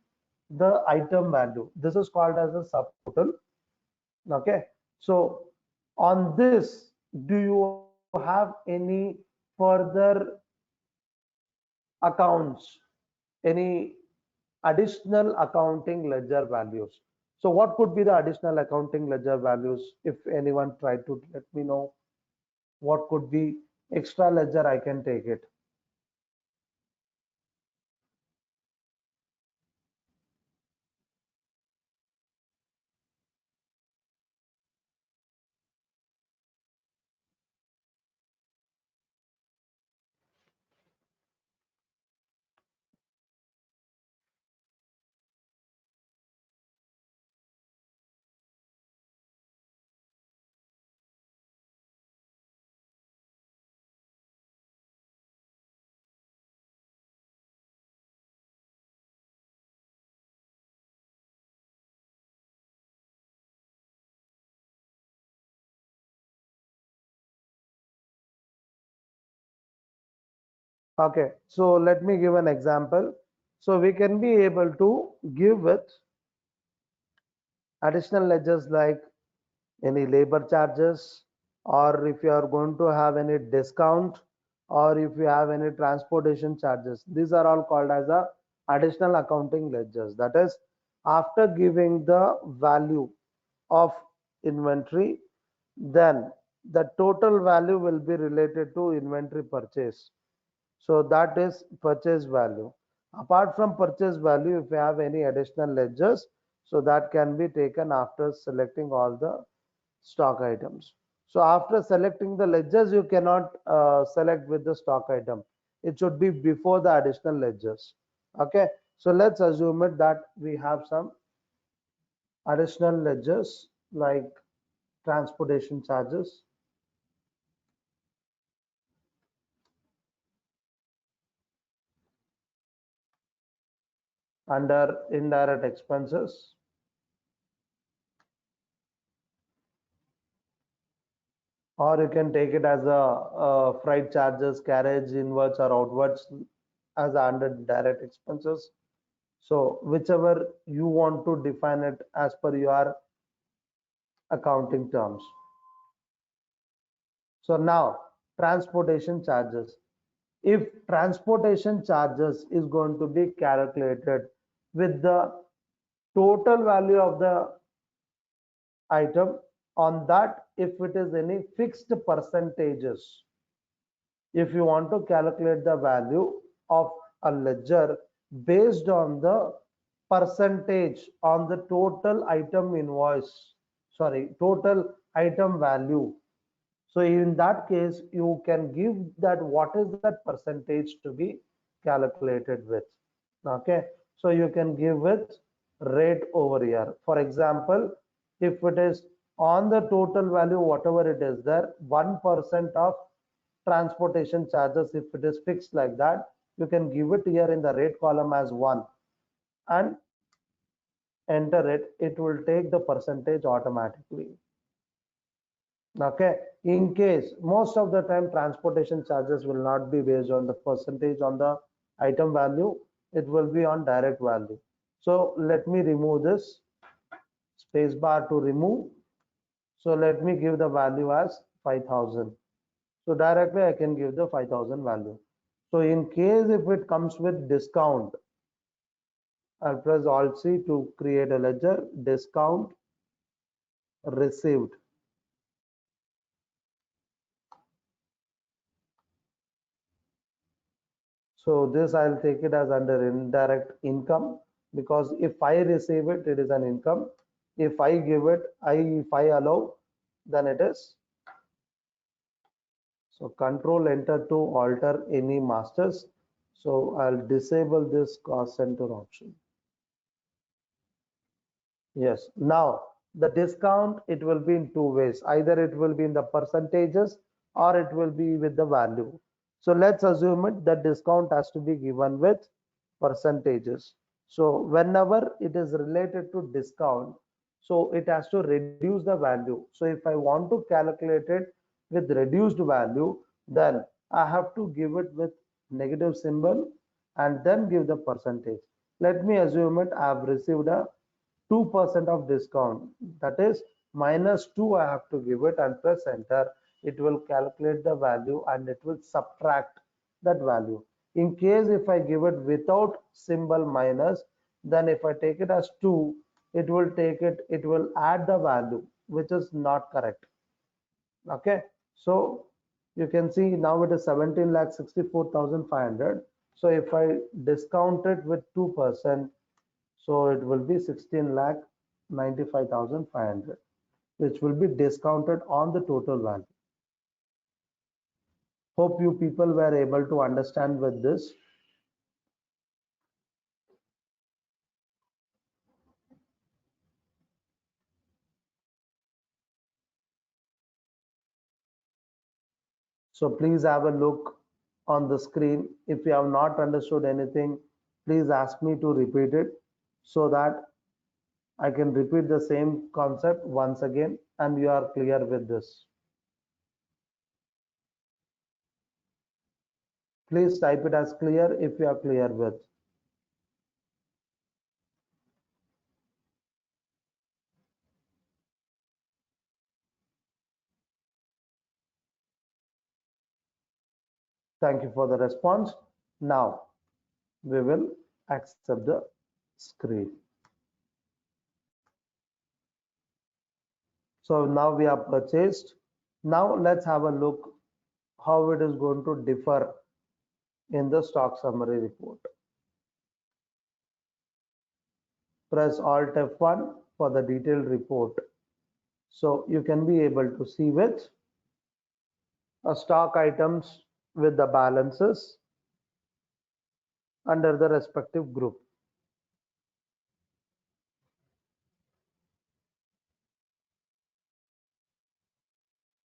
[SPEAKER 2] the item value. This is called as a subtotal. Okay. So on this, do you have any further accounts, any additional accounting ledger values? So what could be the additional accounting ledger values? If anyone tried to let me know what could be extra ledger, I can take it. Okay, so let me give an example. So we can be able to give it additional ledgers like any labor charges, or if you are going to have any discount, or if you have any transportation charges. These are all called as a additional accounting ledgers. That is, after giving the value of inventory, then the total value will be related to inventory purchase. So that is purchase value. Apart from purchase value, if you have any additional ledgers, So that can be taken after selecting all the stock items. So after selecting the ledgers, you cannot select with the stock item. It should be before the additional ledgers. Okay. So let's assume it that we have some additional ledgers like transportation charges under indirect expenses, or you can take it as a freight charges, carriage inwards or outwards as under direct expenses. So whichever you want to define it as per your accounting terms. So now transportation charges. If transportation charges is going to be calculated with the total value of the item, on that if it is any fixed percentages, if you want to calculate the value of a ledger based on the percentage on the total item invoice, sorry, total item value. So in that case, you can give that what is that percentage to be calculated with. Okay, so you can give with rate over here. For example, if it is on the total value, whatever it is there, 1% of transportation charges, if it is fixed like that, you can give it here in the rate column as 1 and enter it. It will take the percentage automatically. Okay, in case most of the time transportation charges will not be based on the percentage on the item value, it will be on direct value. So let me remove this space bar to remove. So let me give the value as 5,000. So directly I can give the 5,000 value. So in case if it comes with discount, I'll press Alt C to create a ledger, discount received. So this I'll take it as under indirect income, because if I receive it, it is an income. If I give it, if I allow, then it is. So control enter to alter any masters. So I'll disable this cost center option. Yes. Now the discount, it will be in two ways. Either it will be in the percentages or it will be with the value. So let's assume it that discount has to be given with percentages. So whenever it is related to discount, so it has to reduce the value. So if I want to calculate it with reduced value, then I have to give it with negative symbol and then give the percentage. Let me assume it I have received a 2% of discount, that is -2. I have to give it and press enter. It will calculate the value and it will subtract that value. In case if I give it without symbol minus, then if I take it as 2, it will take it, it will add the value, which is not correct. Okay, so you can see now it is 17,64,500. So if I discount it with 2%, so it will be 16,95,500, which will be discounted on the total value. Hope you people were able to understand with this. So please have a look on the screen. If you have not understood anything, please ask me to repeat it so that I can repeat the same concept once again and you are clear with this. Please type it as clear if you are clear with. Thank you for the response. Now we will accept the screen. So now we have purchased. Now let's have a look how it is going to differ in the stock summary report. Press Alt F1 for the detailed report. So you can be able to see with stock items with the balances under the respective group.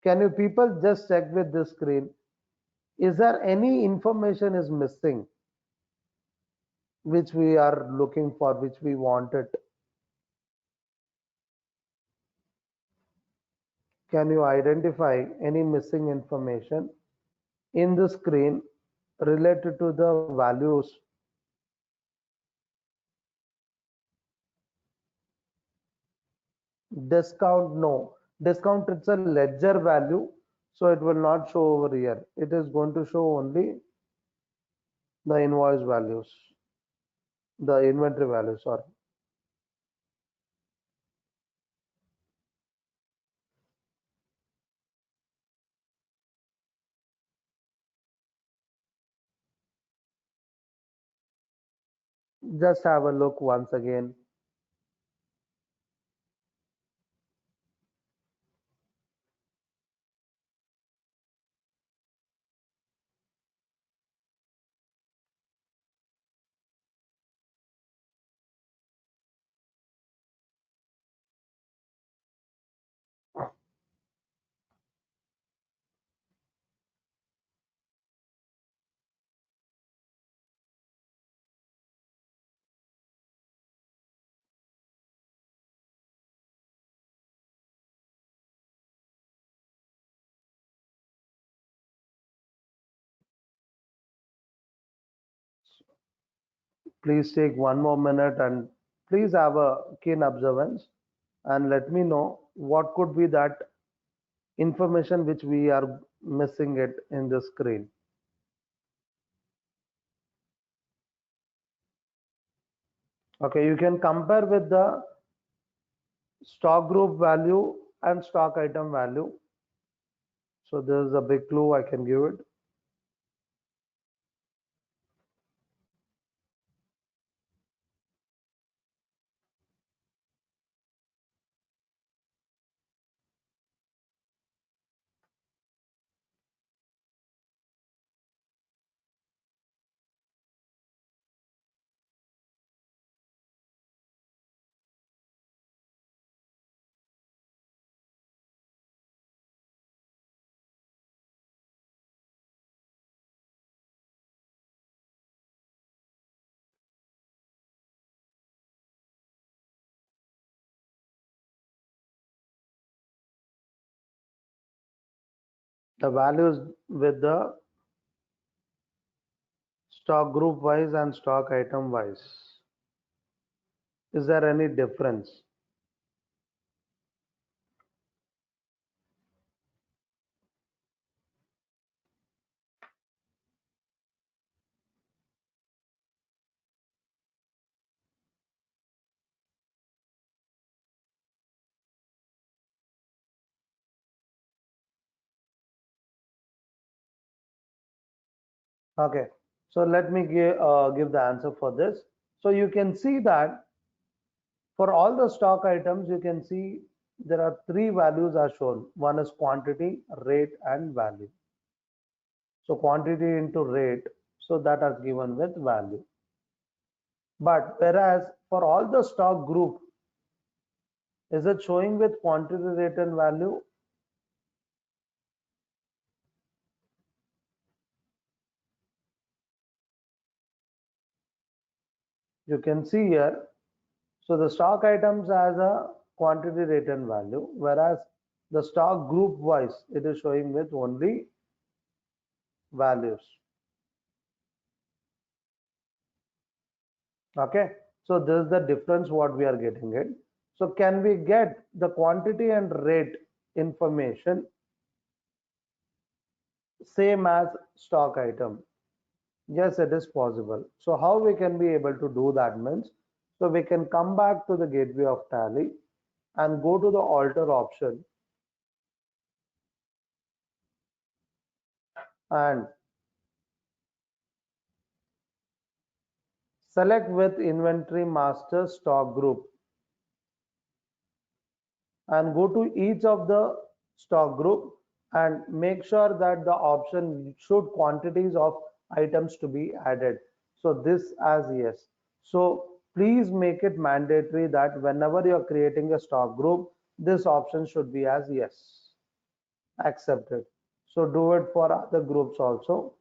[SPEAKER 2] Can you people just check with this screen? Is there any information is missing which we are looking for, which we wanted? Can you identify any missing information in the screen related to the values? Discount, no. Discount, it's a ledger value, so it will not show over here. It is going to show only the invoice values, the inventory values, sorry. Just have a look once again. Please take one more minute and please have a keen observance and let me know what could be that information which we are missing it in the screen. Okay, you can compare with the stock group value and stock item value. So this is a big clue I can give it. The values with the stock group wise and stock item wise. Is there any difference? Okay, so let me give the answer for this. So you can see that for all the stock items, you can see there are three values are shown. One is quantity, rate, and value. So quantity into rate, so that are given with value. But whereas for all the stock group, is it showing with quantity, rate, and value? You can see here. So the stock items has a quantity, rate, and value, whereas the stock group wise, it is showing with only values. Okay, so this is the difference what we are getting it. So can we get the quantity and rate information same as stock item? Yes, it is possible. So how we can be able to do that means, so we can come back to the gateway of Tally and go to the alter option and Select with inventory master stock group and go to each of the stock group and make sure that the option should quantities of items to be added. So this as yes. So please make it mandatory that whenever you are creating a stock group, this option should be as yes. Accepted. So do it for other groups also.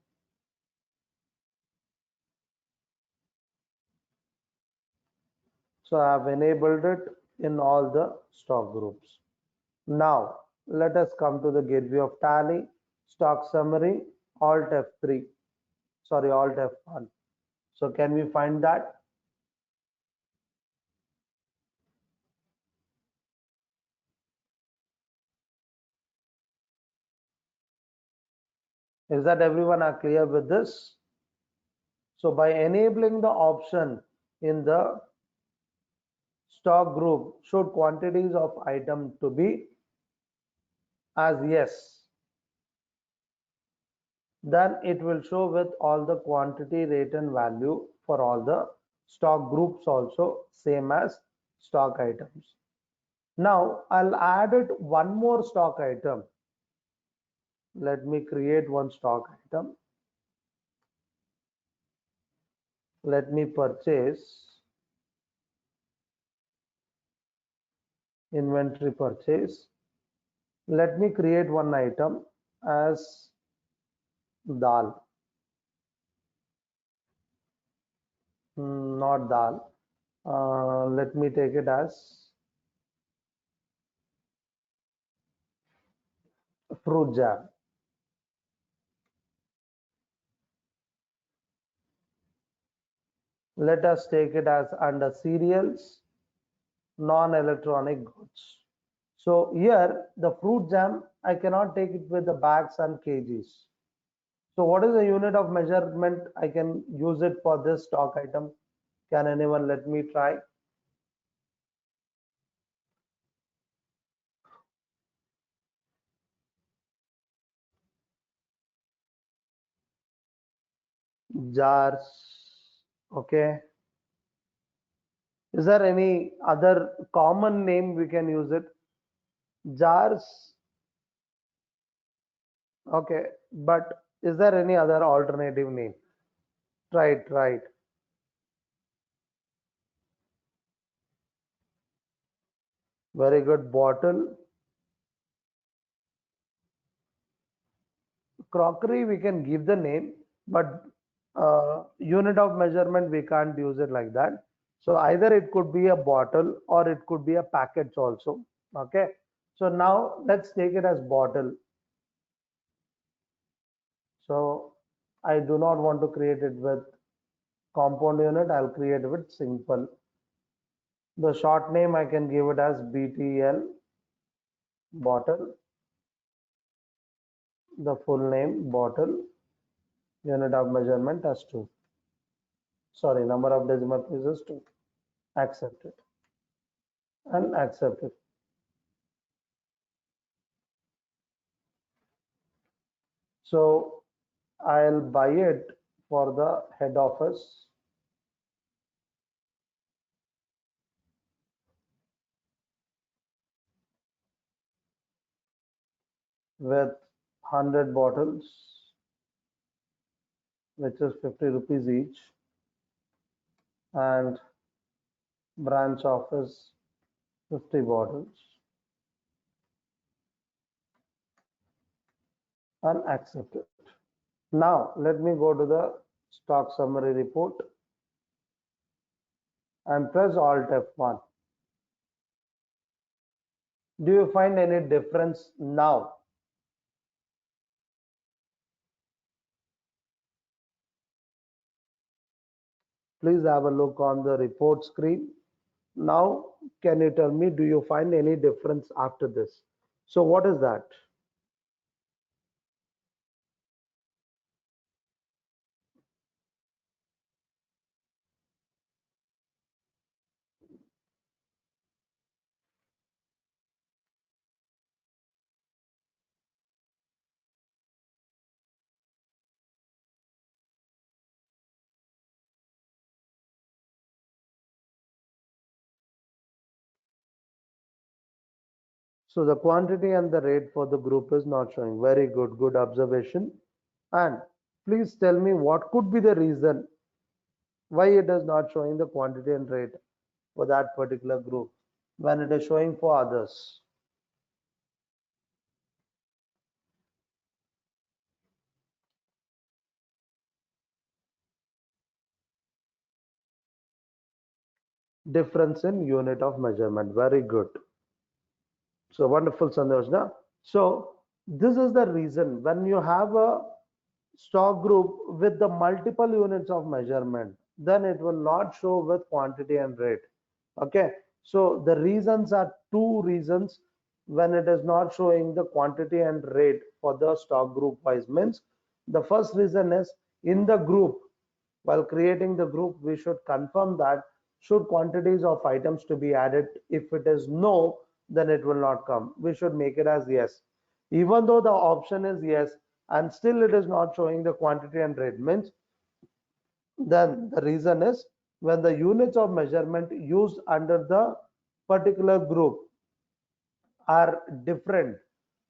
[SPEAKER 2] So I have enabled it in all the stock groups. Now let us come to the gateway of Tally, stock summary, Alt F3, sorry, Alt F1. So can we find that? Is that everyone are clear with this? So by enabling the option in the stock group, should quantities of item to be as yes, then it will show with all the quantity, rate and value for all the stock groups also same as stock items. Now I'll add it one more stock item. Let me create one stock item. Let me purchase, inventory purchase. Let me create one item as dal. Not dal. Let me take it as fruit jam. Let us take it as under cereals, non-electronic goods. So here the fruit jam, I cannot take it with the bags and kgs. So what is the unit of measurement I can use it for this stock item? Can anyone let me try? Jars. Okay. Is there any other common name we can use it? Jars. Okay. But is there any other alternative name? Right, right. Very good. Bottle. Crockery, we can give the name, but unit of measurement, we can't use it like that. So either it could be a bottle or it could be a package also. Okay. So now let's take it as bottle. So I do not want to create it with compound unit. I'll create it with simple. The short name I can give it as BTL bottle. The full name bottle. Unit of measurement as 2. Sorry, number of decimal places 2. Accept it and accept it. So I'll buy it for the head office with 100 bottles, which is 50 rupees each, and branch office 50 bottles, and accept it. Now let me go to the stock summary report and press Alt F1. Do you find any difference now? Please have a look on the report screen. Now, can you tell me, do you find any difference after this? So what is that? So the quantity and the rate for the group is not showing. Very good, good observation. And please tell me what could be the reason why it is not showing the quantity and rate for that particular group when it is showing for others. Difference in unit of measurement. Very good. So wonderful, Sandoshna. So this is the reason when you have a stock group with the multiple units of measurement, then it will not show with quantity and rate. Okay. So the reasons are two reasons when it is not showing the quantity and rate for the stock group wise means the first reason is in the group while creating the group we should confirm that should quantities of items to be added. If it is no, then it will not come. We should make it as yes. Even though the option is yes and still it is not showing the quantity and rate means then the reason is when the units of measurement used under the particular group are different,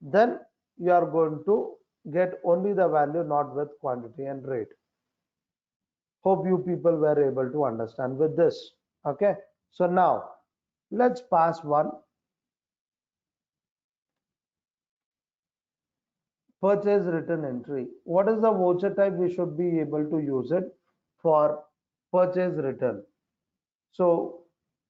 [SPEAKER 2] then you are going to get only the value not with quantity and rate. Hope you people were able to understand with this. Okay, so now let's pass one purchase return entry. What is the voucher type? We should be able to use it for purchase return. So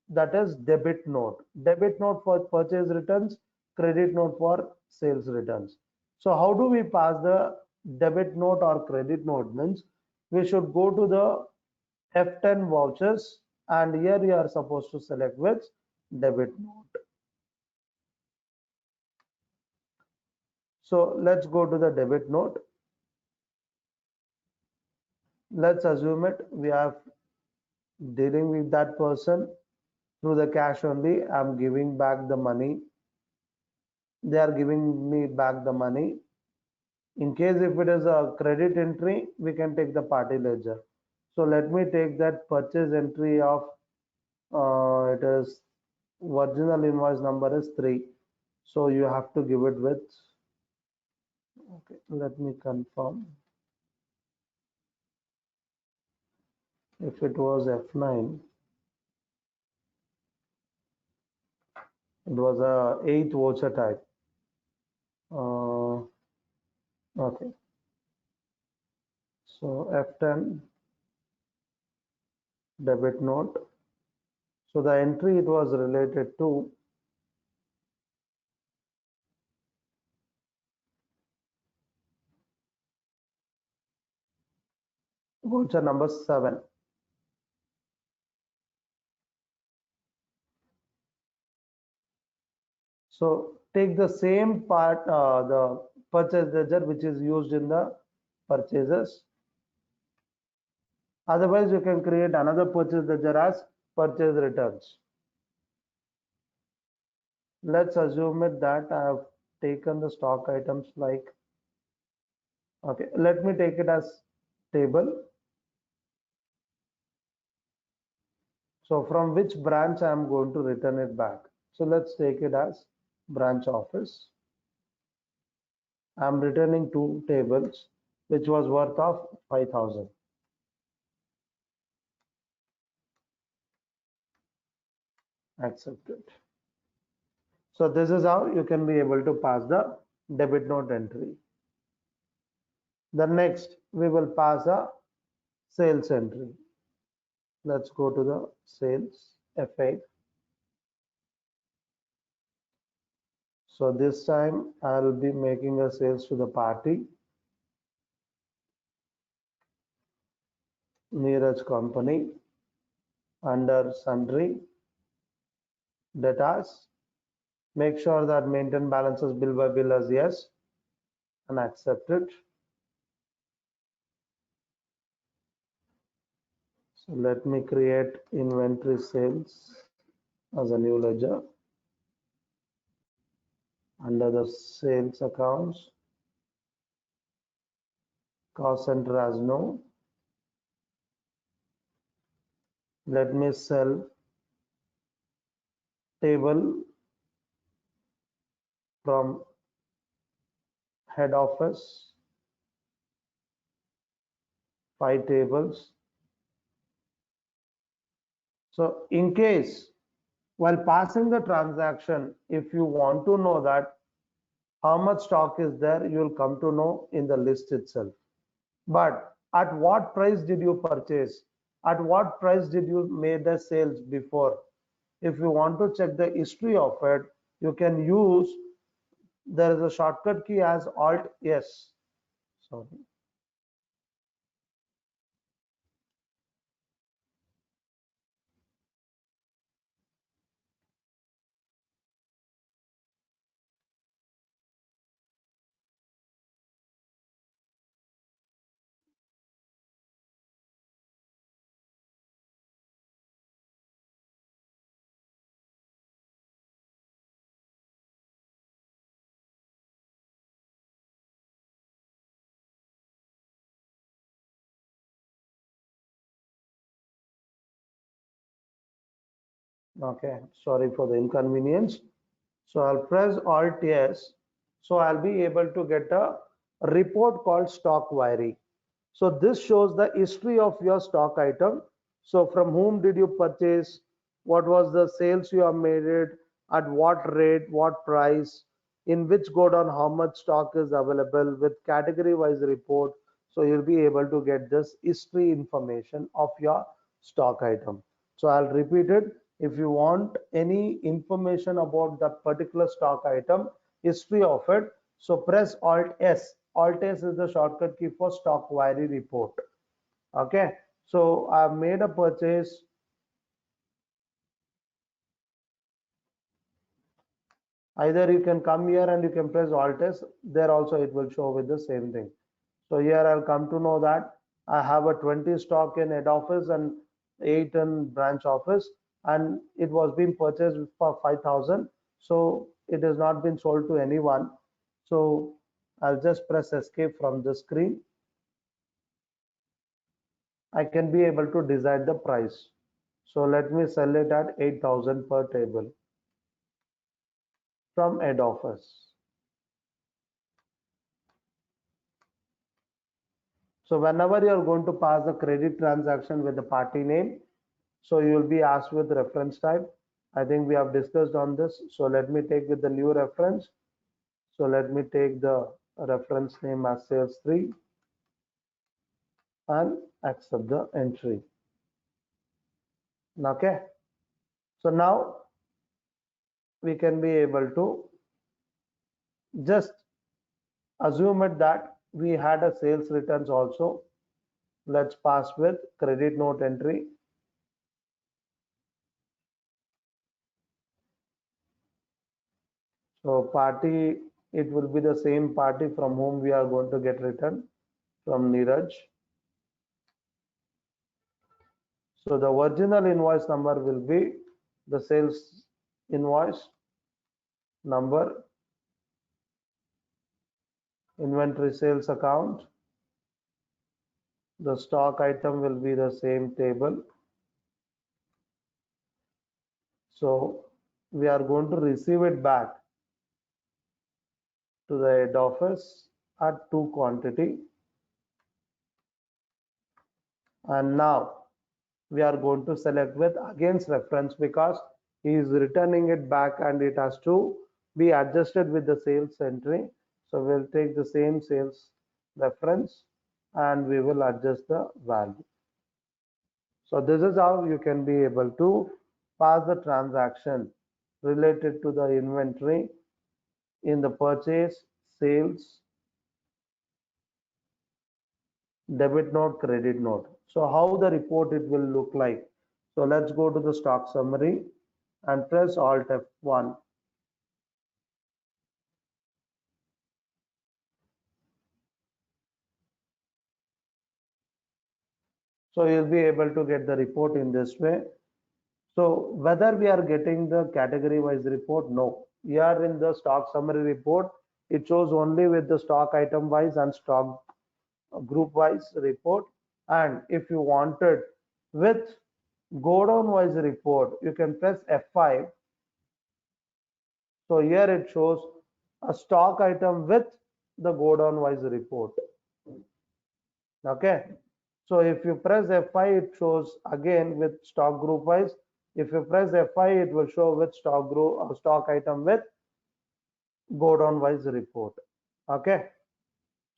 [SPEAKER 2] that is debit note. Debit note for purchase returns, credit note for sales returns. So how do we pass the debit note or credit note means we should go to the F10 vouchers and here you are supposed to select which debit note. So let's go to the debit note. Let's assume it we are dealing with that person through the cash only. I'm giving back the money. They are giving me back the money. In case if it is a credit entry, we can take the party ledger. So let me take that purchase entry of it is original invoice number is 3. So you have to give it with, okay, let me confirm. If it was F9, it was a 8th voucher type. Okay, so F10 debit note. So the entry it was related to voucher number 7. So take the same part, the purchase ledger which is used in the purchases. Otherwise, you can create another purchase ledger as purchase returns. Let's assume it that I have taken the stock items like, okay, let me take it as table. So from which branch I am going to return it back. So let's take it as branch office. I am returning 2 tables which was worth of 5,000. Accepted. So this is how you can be able to pass the debit note entry. The next we will pass a sales entry. Let's go to the sales F8. So this time I'll be making a sales to the party Neeraj company under sundry debtors. Make sure that maintain balances bill by bill as yes and accept it. So let me create inventory sales as a new ledger under the sales accounts. Cost center as no. Let me sell table from head office, 5 tables. So in case while passing the transaction, if you want to know that how much stock is there, you will come to know in the list itself. But at what price did you purchase? At what price did you make the sales before? If you want to check the history of it, you can use, there is a shortcut key as Alt S. Sorry. Okay, sorry for the inconvenience. So I'll press Alt S. So I'll be able to get a report called stock query. So this shows the history of your stock item. So from whom did you purchase? What was the sales you have made it? At what rate? What price? In which godown? How much stock is available with category wise report? So you'll be able to get this history information of your stock item. So I'll repeat it. If you want any information about that particular stock item, history of it, so press Alt S. Alt S is the shortcut key for stock query report. Okay, so I've made a purchase. Either you can come here and you can press Alt S. There also it will show with the same thing. So here I'll come to know that I have a 20 stock in head office and 8 in branch office, and it was being purchased for 5,000. So it has not been sold to anyone. So I'll just press escape from the screen. I can be able to decide the price. So let me sell it at 8,000 per table from head office. So whenever you are going to pass a credit transaction with the party name, so you will be asked with reference type. I think we have discussed on this. So let me take with the new reference. So let me take the reference name as sales 3 and accept the entry. Okay. So now we can be able to just assume it that we had a sales returns also. Let's pass with credit note entry. So party, it will be the same party from whom we are going to get return, from Neeraj. So the original invoice number will be the sales invoice number, inventory sales account. The stock item will be the same table. So we are going to receive it back to the head office at 2 quantity. And now we are going to select with against reference because he is returning it back and it has to be adjusted with the sales entry. So we'll take the same sales reference and we will adjust the value. So this is how you can be able to pass the transaction related to the inventory in the purchase, sales, debit note, credit note. So how the report it will look like. So let's go to the stock summary and press Alt F1. So you'll be able to get the report in this way. So whether we are getting the category wise report, no. Here in the stock summary report, it shows only with the stock item wise and stock group wise report. And if you wanted with godown wise report, you can press F5. So here it shows a stock item with the go down wise report. Okay, so if you press F5, it shows again with stock group wise. If you press F5, it will show with stock group or stock item with go down wise report. Okay,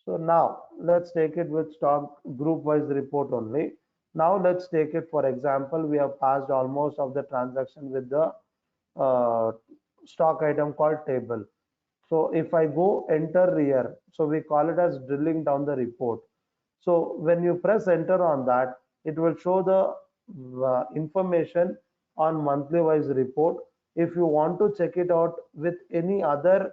[SPEAKER 2] so now let's take it with stock group wise report only. Now let's take it for example, we have passed almost of the transaction with the uh, stock item called table. So if I go enter here, so we call it as drilling down the report. So when you press enter on that, it will show the information on monthly wise report. If you want to check it out with any other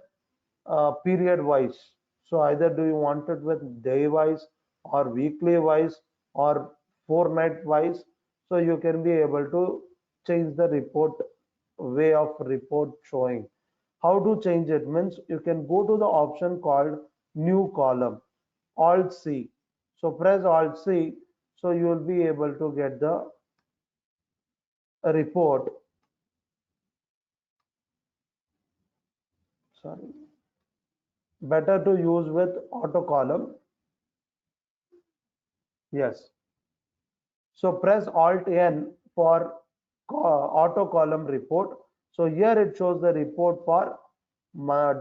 [SPEAKER 2] period wise, so either do you want it with day wise or weekly wise or fortnight wise, so you can be able to change the report way of report showing. How to change it means you can go to the option called new column, Alt C. So press Alt C, so you will be able to get the report. Sorry, better to use with auto column. Yes. So press Alt N for auto column report. So here it shows the report for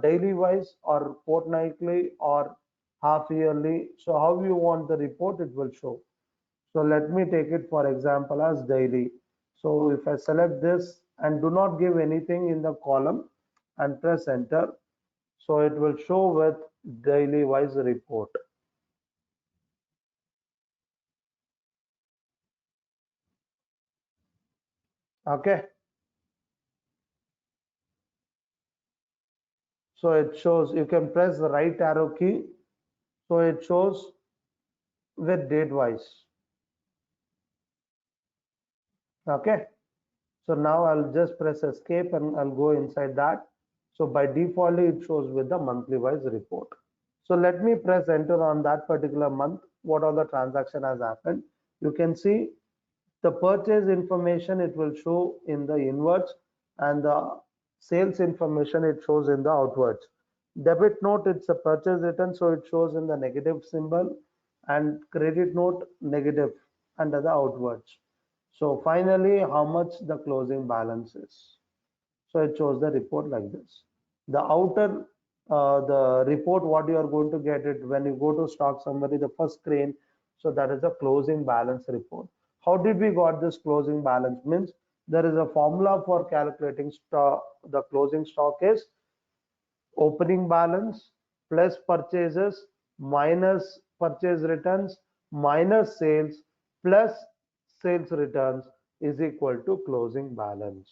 [SPEAKER 2] daily wise or fortnightly or half yearly. So how you want the report, it will show. So let me take it for example as daily. So if I select this and do not give anything in the column and press enter, so it will show with daily wise report. Okay. So it shows, you can press the right arrow key. So it shows with date wise. Okay. So now I'll just press escape and I'll go inside that. So by default, it shows with the monthly wise report. So let me press enter on that particular month. What all the transaction has happened. You can see the purchase information, it will show in the inwards, and the sales information it shows in the outwards. Debit note, it's a purchase return, so it shows in the negative symbol, and credit note negative under the outwards. So finally, how much the closing balance is. So it shows the report like this. The outer, the report, what you are going to get it when you go to stock summary, the first screen. So that is a closing balance report. How did we got this closing balance? Means there is a formula for calculating stock. The closing stock is opening balance plus purchases minus purchase returns minus sales plus sales returns is equal to closing balance.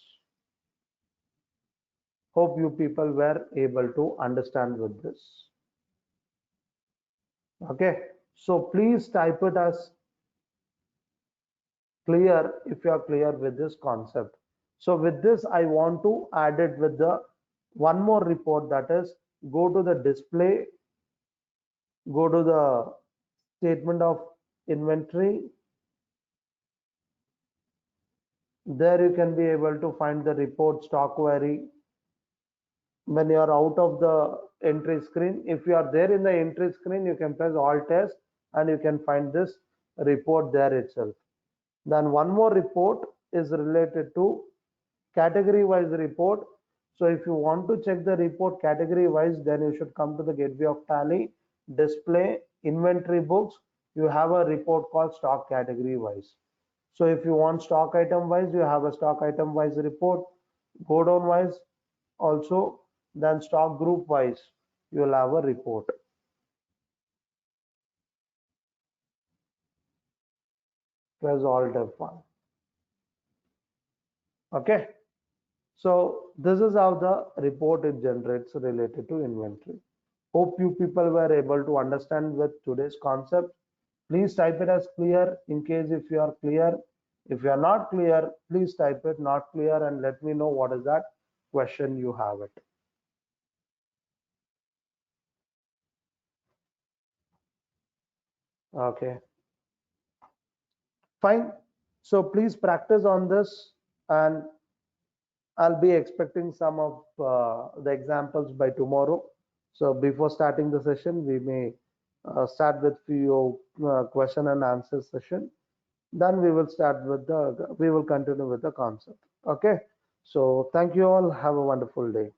[SPEAKER 2] Hope you people were able to understand with this. Okay, so please type it as clear if you are clear with this concept. So with this, I want to add it with the one more report, that is go to the display, go to the statement of inventory. There you can be able to find the report stock query. When you are out of the entry screen, if you are there in the entry screen, you can press Alt S and you can find this report there itself. Then one more report is related to category wise report. So if you want to check the report category wise, then you should come to the gateway of Tally, display, inventory books. You have a report called stock category wise. So if you want stock item wise, you have a stock item wise report, go down wise also, then stock group wise, you will have a report. Press Alt F1. Okay. So this is how the report it generates related to inventory. Hope you people were able to understand with today's concept. Please type it as clear in case if you are clear. If you are not clear, please type it not clear and let me know what is that question you have it. Okay, fine. So please practice on this and I'll be expecting some of the examples by tomorrow. So before starting the session, we may start with few question and answer session. Then we will continue with the concept. Okay. So thank you all. Have a wonderful day.